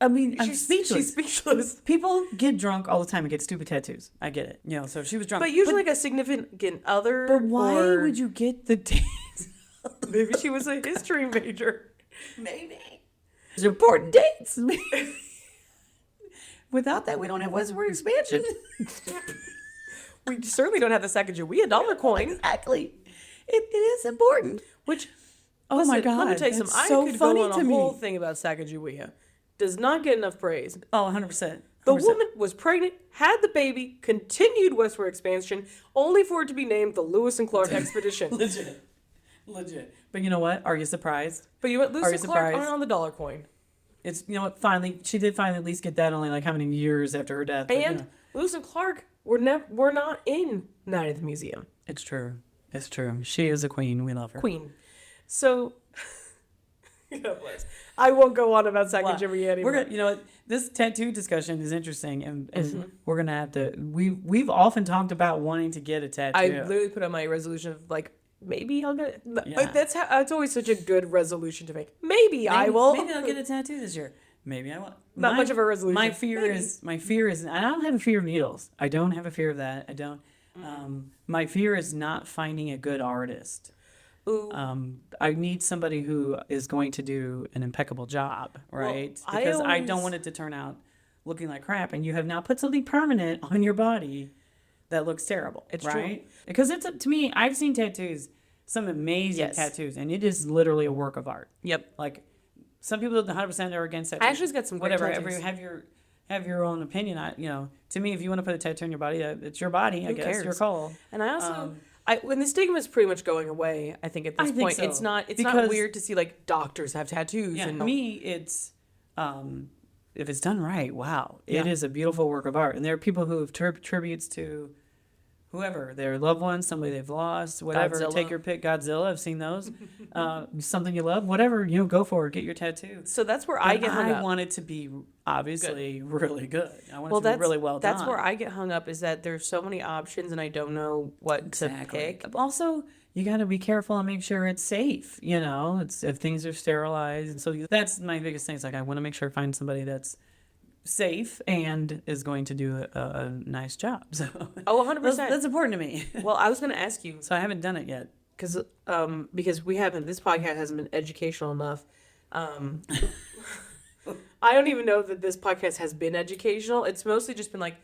I mean, I'm She's speechless. speechless. People get drunk all the time and get stupid tattoos. I get it. So if she was drunk. But usually like a significant other. But why or would you get the dates? maybe she was a history major. Maybe. There's important dates. Without that, we don't have westward expansion. We certainly don't have the Sacagawea dollar coin. Exactly. It is important. Which, Oh my God. let me tell you that's something. so I could funny go on to a me. whole thing about Sacagawea. Does not get enough praise. Oh, 100%. The woman was pregnant, had the baby, continued westward expansion, only for it to be named the Lewis and Clark expedition. Legit. But you know what? Are you surprised? But you know what? Lewis Are you and Clark surprised? aren't on the dollar coin. It's, you know what? Finally, she did finally at least get that only like how many years after her death. But, And Lewis and Clark were not in Night at the Museum. it's true. It's true. She is a queen. We love her. Queen. So, God bless. I won't go on about Sacagawea anymore. We're gonna, you know what? This tattoo discussion is interesting, and we're gonna have to. We've often talked about wanting to get a tattoo. I literally put on my resolution of like, maybe I'll get it. Yeah. That's always such a good resolution to make. Maybe I will. Maybe I'll get a tattoo this year. Maybe I will. Not much of a resolution. My fear is, and I don't have a fear of needles. I don't have a fear of that. I don't. My fear is not finding a good artist. Ooh. I need somebody who is going to do an impeccable job, right? Well, because I always- don't want it to turn out looking like crap, and you have now put something permanent on your body that looks terrible. It's right? true. Because it's to me, I've seen tattoos, some amazing Yes. tattoos, and it is literally a work of art. Yep. Like some people 100% are against tattoos. Ashley's got some great whatever. tattoos. Have your own opinion. To me, if you want to put a tattoo on your body, it's your body. I guess cares? your call. And I also, when the stigma is pretty much going away, I think at this I think point, so. it's not Because- weird to see like doctors have tattoos. Yeah, and for me, it's if it's done right, wow, it Yeah. is a beautiful work of art. And there are people who have tributes to whoever, their loved ones, somebody they've lost, whatever. Godzilla. Take your pick. Godzilla, I've seen those. Something you love, whatever, go for it. Get your tattoo. So that's where I But get hung up. want it to be obviously really good. I want Well, it to be that's really well done. That's where I get hung up is that there's so many options and I don't know what to pick. Also, you got to be careful and make sure it's safe. It's if things are sterilized, and so that's my biggest thing. Is like I want to make sure I find somebody that's safe and is going to do a nice job. So Oh, 100%. that's important to me. Well, I was going to ask you So I haven't done it yet. because we haven't. This podcast hasn't been educational enough. I don't even know that this podcast has been educational. It's mostly just been like,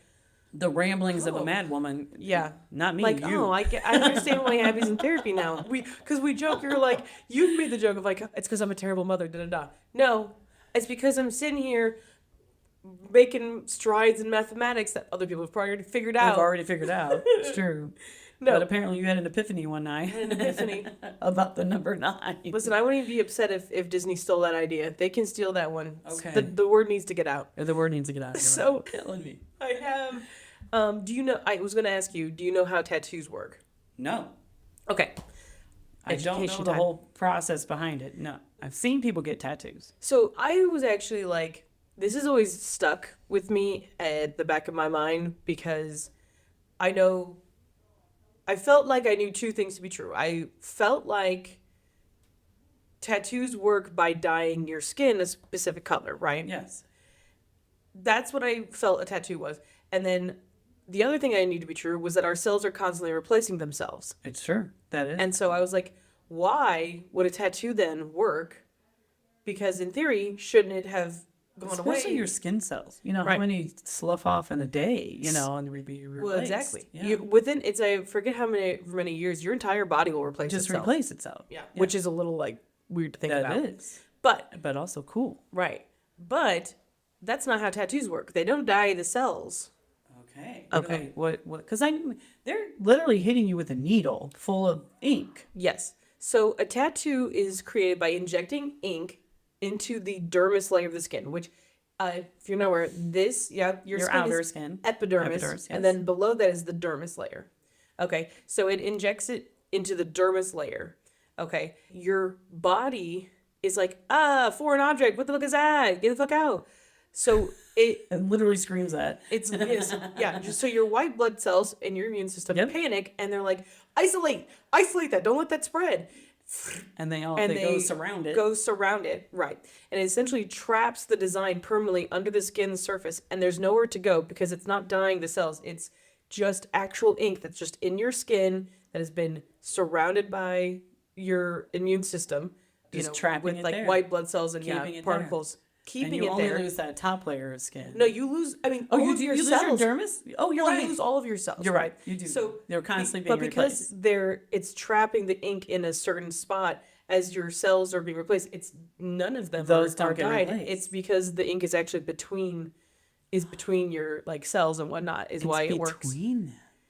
The ramblings of a Oh. mad woman. yeah, Not me. like you. I understand why Abby's in therapy now. Because we joke. You're like you made the joke of like it's because I'm a terrible mother. Da da da. No, it's because I'm sitting here making strides in mathematics that other people have probably already figured out. I've already figured out. It's true. No. But apparently you had an epiphany one night. An epiphany. About the number 9. Listen, I wouldn't even be upset if Disney stole that idea. They can steal that one. Okay. The word needs to get out. The word needs to get out. You're So- right. Killing me. I have. Do you know? I was going to ask you. Do you know how tattoos work? No. Okay. I don't know Education the time. whole process behind it. No. I've seen people get tattoos. So I was actually like, this has always stuck with me at the back of my mind because I felt like I knew two things to be true. I felt like tattoos work by dyeing your skin a specific color, right? Yes. That's what I felt a tattoo was. And then the other thing I knew to be true was that our cells are constantly replacing themselves. It's true. That is. And so I was like, why would a tattoo then work? Because in theory, shouldn't it have gone especially away? your skin cells. You know, how Right. many slough off in a day, and be replaced. Well, exactly. Yeah. I forget how many years your entire body will replace Just itself. replace itself. Yeah, which is a little like weird to think That about. is. But But also cool. but that's not how tattoos work. They don't dye the cells. Okay. Okay. What? Because they're literally hitting you with a needle full of ink. Yes. So a tattoo is created by injecting ink into the dermis layer of the skin, which, if you're not aware, your skin outer is skin. epidermis, Epidermis, and yes. then below that is the dermis layer. Okay, so it injects it into the dermis layer. Okay, your body is like, foreign object. What the fuck is that? Get the fuck out. So It literally screams that. it's yeah. Just so your white blood cells and your immune system Yep. panic, and they're like, isolate that. Don't let that spread. And they And go surround it. Go surround it, right? And it essentially traps the design permanently under the skin's surface, and there's nowhere to go because it's not dying the cells. It's just actual ink that's just in your skin that has been surrounded by your immune system, Just trapping with it like there. white blood cells and Keeping it particles, and keeping you it only there. lose that top layer of skin. No, you lose. I mean, Oh, all you of do. your You lose cells. your dermis. Oh, you're Well, right. you lose all of your cells. You're right. You do. So They're constantly but being because replaced. it's trapping the ink in a certain spot as your cells are being replaced. It's none of them Those are don't get died. replaced. It's because the ink is actually between your like cells and whatnot is why it works.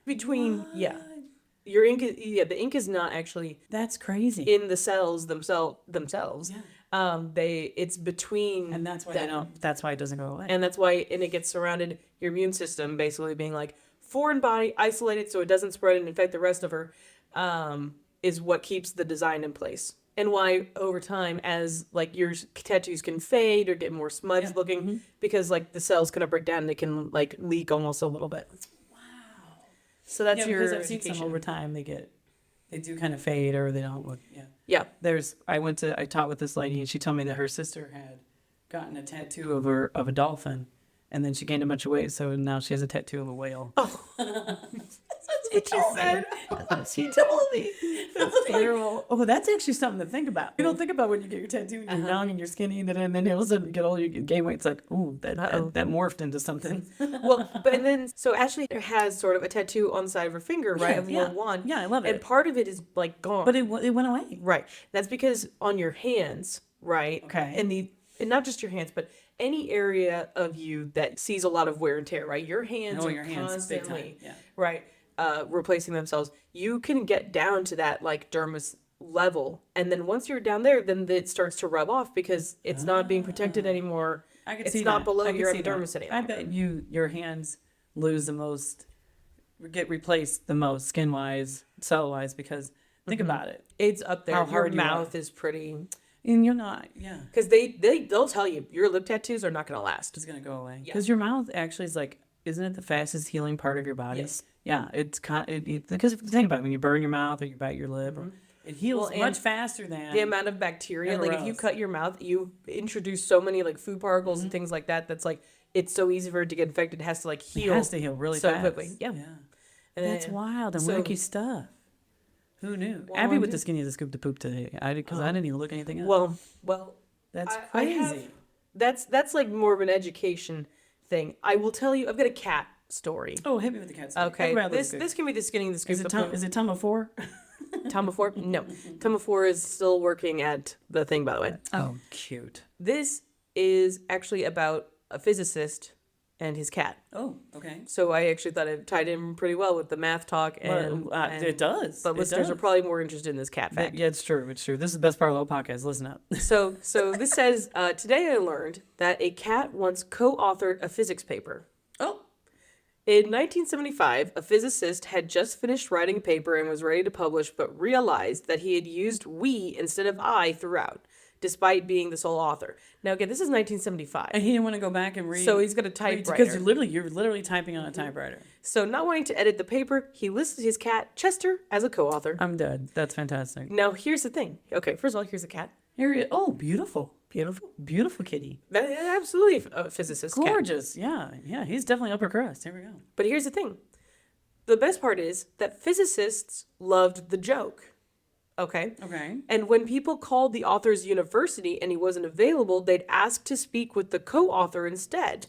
Between yeah, your ink is the ink is not actually That's crazy. in the cells themselves. Yeah. It's between And that's why them. That's why it doesn't go away. And that's why, and it gets surrounded, your immune system basically being like, foreign body, isolated so it doesn't spread and infect the rest of her, is what keeps the design in place. And why over time, as like your tattoos can fade or get more smudged looking, because like the cells kind of break down and they can like leak almost a little bit. Wow. So that's your because I've seen education. some over time. They do kind of fade or they don't look. Yeah. Yeah. I taught with this lady and she told me that her sister had gotten a tattoo of a dolphin, and then she gained a bunch of weight, so now she has a tattoo of a whale. Oh. That's what she said. That's what she told me. That's terrible. Oh, that's actually something to think about. You don't think about when you get your tattoo and you're young and you're skinny, and then all of a sudden you get older, you gain weight. It's like, ooh, that morphed into something. Well, but and then so Ashley has sort of a tattoo on the side of her finger, right, of a little wand. Yeah, I love it. And part of it is like gone. But it went away. Right. That's because on your hands, right? Okay. And not just your hands, but any area of you that sees a lot of wear and tear, right? Your hands are Your hands, big constantly, time. Yeah. right, replacing themselves. You can get down to that like dermis level, and then once you're down there, then it starts to rub off because it's not being protected anymore. I could It's see not that. below I could your see epidermis that. anymore. I bet your hands lose the most, get replaced the most skin wise, cell wise, because think about it. It's up there. How Your hard you mouth is pretty, And you're not, because they'll tell you your lip tattoos are not going to last. it's gonna go away. Yeah. Because your mouth actually is like, isn't it the fastest healing part of your body? Yes. Yeah, it's because if you think about it, when you burn your mouth or you bite your lip, it heals Well, and much faster than The amount of bacteria, Everywhere like if you else. cut your mouth, you introduce so many like food particles and things like that. That's like it's so easy for it to get infected. It has to like it heal. has to heal really so fast. quickly. Yeah. And That's then- wild and so- wacky stuff. Who knew? Well, Abby I with knew. the skinny as a scoop to poop today. I didn't even look anything up. Well, That's I crazy. have- that's like more of an education thing. I will tell you. I've got a cat story. Oh, hit me with the cat. story. Okay, Everybody this loves this can be the skinny, the scoop. Is it Tama 4? Tomafor? No, Tomafor is still working at the thing. By the way, Oh, cute. this is actually about a physicist and his cat. Oh, okay. So I actually thought it tied in pretty well with the math talk, and, and it does. But It listeners are does. probably more interested in this cat fact. Yeah, it's true. It's true. This is the best part of the whole podcast. Listen up. So this says, today I learned that a cat once co-authored a physics paper. Oh. In 1975, a physicist had just finished writing a paper and was ready to publish, but realized that he had used we instead of I throughout, despite being the sole author. Now again, this is 1975. And he didn't want to go back and read. So he's got a typewriter. Because you're literally typing on a typewriter. So not wanting to edit the paper, he listed his cat, Chester, as a co-author. I'm dead. That's fantastic. Now here's the thing. Okay, first of all, here's a cat. Oh, beautiful. Beautiful kitty. That is absolutely a physicist cat. Gorgeous. Yeah. He's definitely upper crust. Here we go. But here's the thing. The best part is that physicists loved the joke. Okay? Okay. And when people called the author's university and he wasn't available, they'd ask to speak with the co-author instead.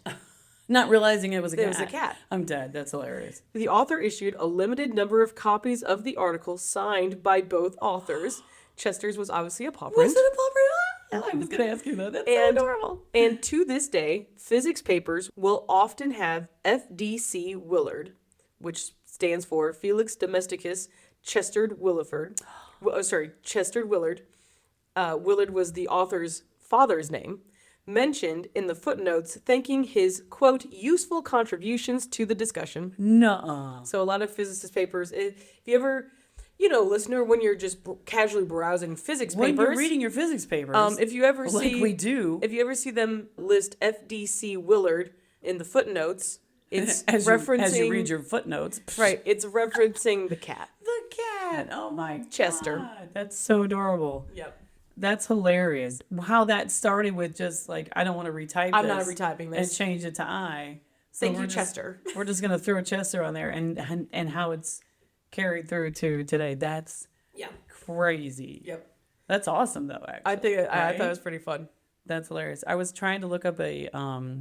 Not realizing it was a cat. It was a cat. I'm dead. That's hilarious. The author issued a limited number of copies of the article signed by both authors. Chester's was obviously a paw print. a paw I was going to ask you that. That's And, so adorable. and to this day, physics papers will often have FDC Willard, which stands for Felix Domesticus Chester Williford. Chester Willard. Willard was the author's father's name, mentioned in the footnotes, thanking his, quote, useful contributions to the discussion. Nuh-uh. So a lot of physicist papers, if you ever, listener, when you're just casually browsing physics When papers, you're reading your physics papers, if you ever like see we do, if you ever see them list FDC Willard in the footnotes, it's as referencing you read your footnotes, right. It's referencing the cat. the cat. Oh my Chester. God, that's so adorable. Yep. That's hilarious. How that started with just like I don't want to retype. I'm this not retyping and this. change it to I. So Thank you, we're just- Chester. We're just gonna throw Chester on there and how it's carried through to today. That's Yeah. crazy. Yep. That's awesome though. Actually, I right? thought it was pretty fun. That's hilarious. I was trying to look up a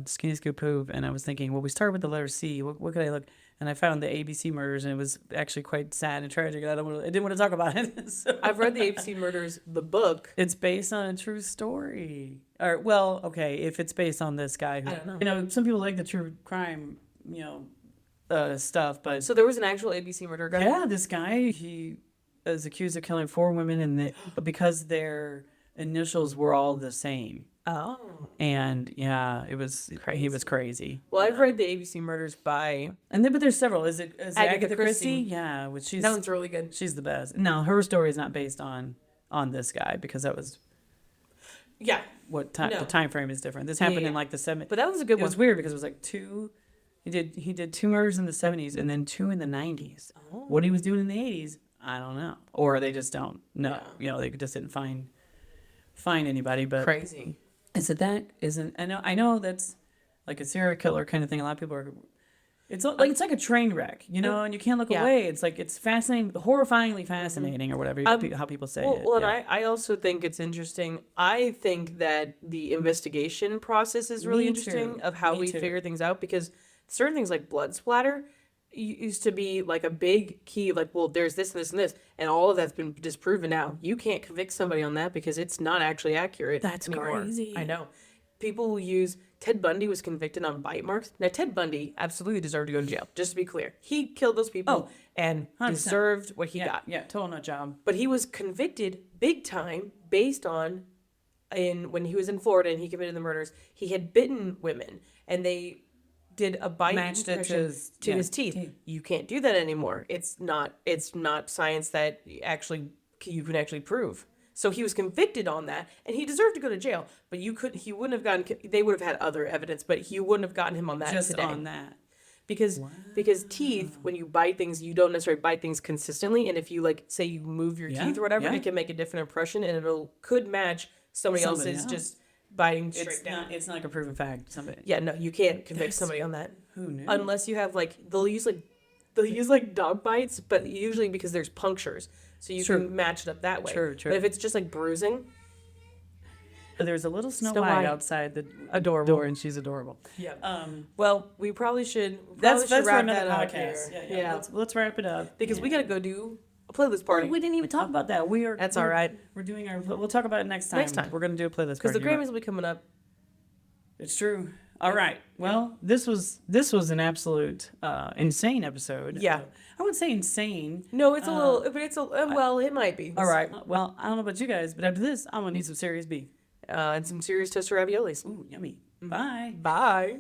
skinny scoop poop, and I was thinking, well, we started with the letter C. What could I look? And I found the ABC murders, and it was actually quite sad and tragic. And I didn't want to talk about it. So. I've read the ABC Murders, the book. It's based on a true story. Or well, okay, if it's based on this guy, who, I don't know. You know, some people like the true crime, stuff, but So there was an actual ABC murder guy. yeah, this guy he is accused of killing 4 women, and because their initials were all the same. Oh. And yeah, he was crazy. Well, I've read the ABC Murders by But there's several. Is it Agatha Christie? Christie? Yeah, which that one's really good. she's the best. No, her story is not based on this guy because that was Yeah, what time No. the time frame is different. This happened Yeah. in like the 70s. but that was a good It one. was weird because it was like 2. He did 2 murders in the 70s and then 2 in the 90s. Oh. What he was doing in the 80s, I don't know, or they just don't know. Yeah. They just didn't find anybody. But Crazy. is it that? Isn't I know that's like a serial killer kind of thing. A lot of people are. It's like a train wreck, and you can't look Yeah. away. It's like it's fascinating, horrifyingly fascinating, or whatever how people say it. Well, and Yeah. I also think it's interesting. I think that the investigation process is really Me interesting too. of how Me we too. figure things out because certain things like blood splatter used to be like a big key. Like, well, there's this and this and this, and all of that's been disproven now. You can't convict somebody on that because it's not actually accurate. That's anymore. crazy. I know. People will use Ted Bundy was convicted on bite marks. Now Ted Bundy absolutely deserved to go to jail. Just to be clear, he killed those people Oh, and 100%. deserved what he got. Yeah, total nut job. But he was convicted big time based on when he was in Florida and he committed the murders. He had bitten women and they did a bite Matched it to impression his- to yeah, his teeth. teeth. You can't do that anymore. It's not science that you can actually prove. So he was convicted on that, and he deserved to go to jail. But he wouldn't have gotten. They would have had other evidence, but you wouldn't have gotten him on that Just today. on that. Because teeth, when you bite things, you don't necessarily bite things consistently, and if you say you move your Yeah, teeth or whatever, yeah. it can make a different impression, and could match somebody Somebody else's else. just biting straight down. It's not like a proven fact. Somebody. Yeah, no, you can't convict That's- somebody on that Who knew? unless you have they'll use dog bites, but usually because there's punctures, so you True. can match it up that way. True. But if it's just bruising, There's a little Snow Snow White White. outside the Adorable. door, and she's adorable. yeah. Well, we probably should. That's for wrap another that up podcast. here. Yeah. Let's wrap it up Because we gotta go do a playlist party. We didn't even talk about that. That's all right. We're doing our. We'll talk about it next time. Next time. We're gonna do a playlist Because the party. Grammys will be coming up. It's true. All right. Well, this was an absolute insane episode. Yeah. I wouldn't say insane. No, it's a little, but it's well, it might be. All right. Well, I don't know about you guys, but after this, I'm gonna need some serious beef. And some serious toaster raviolis. Ooh, yummy. Bye. Bye.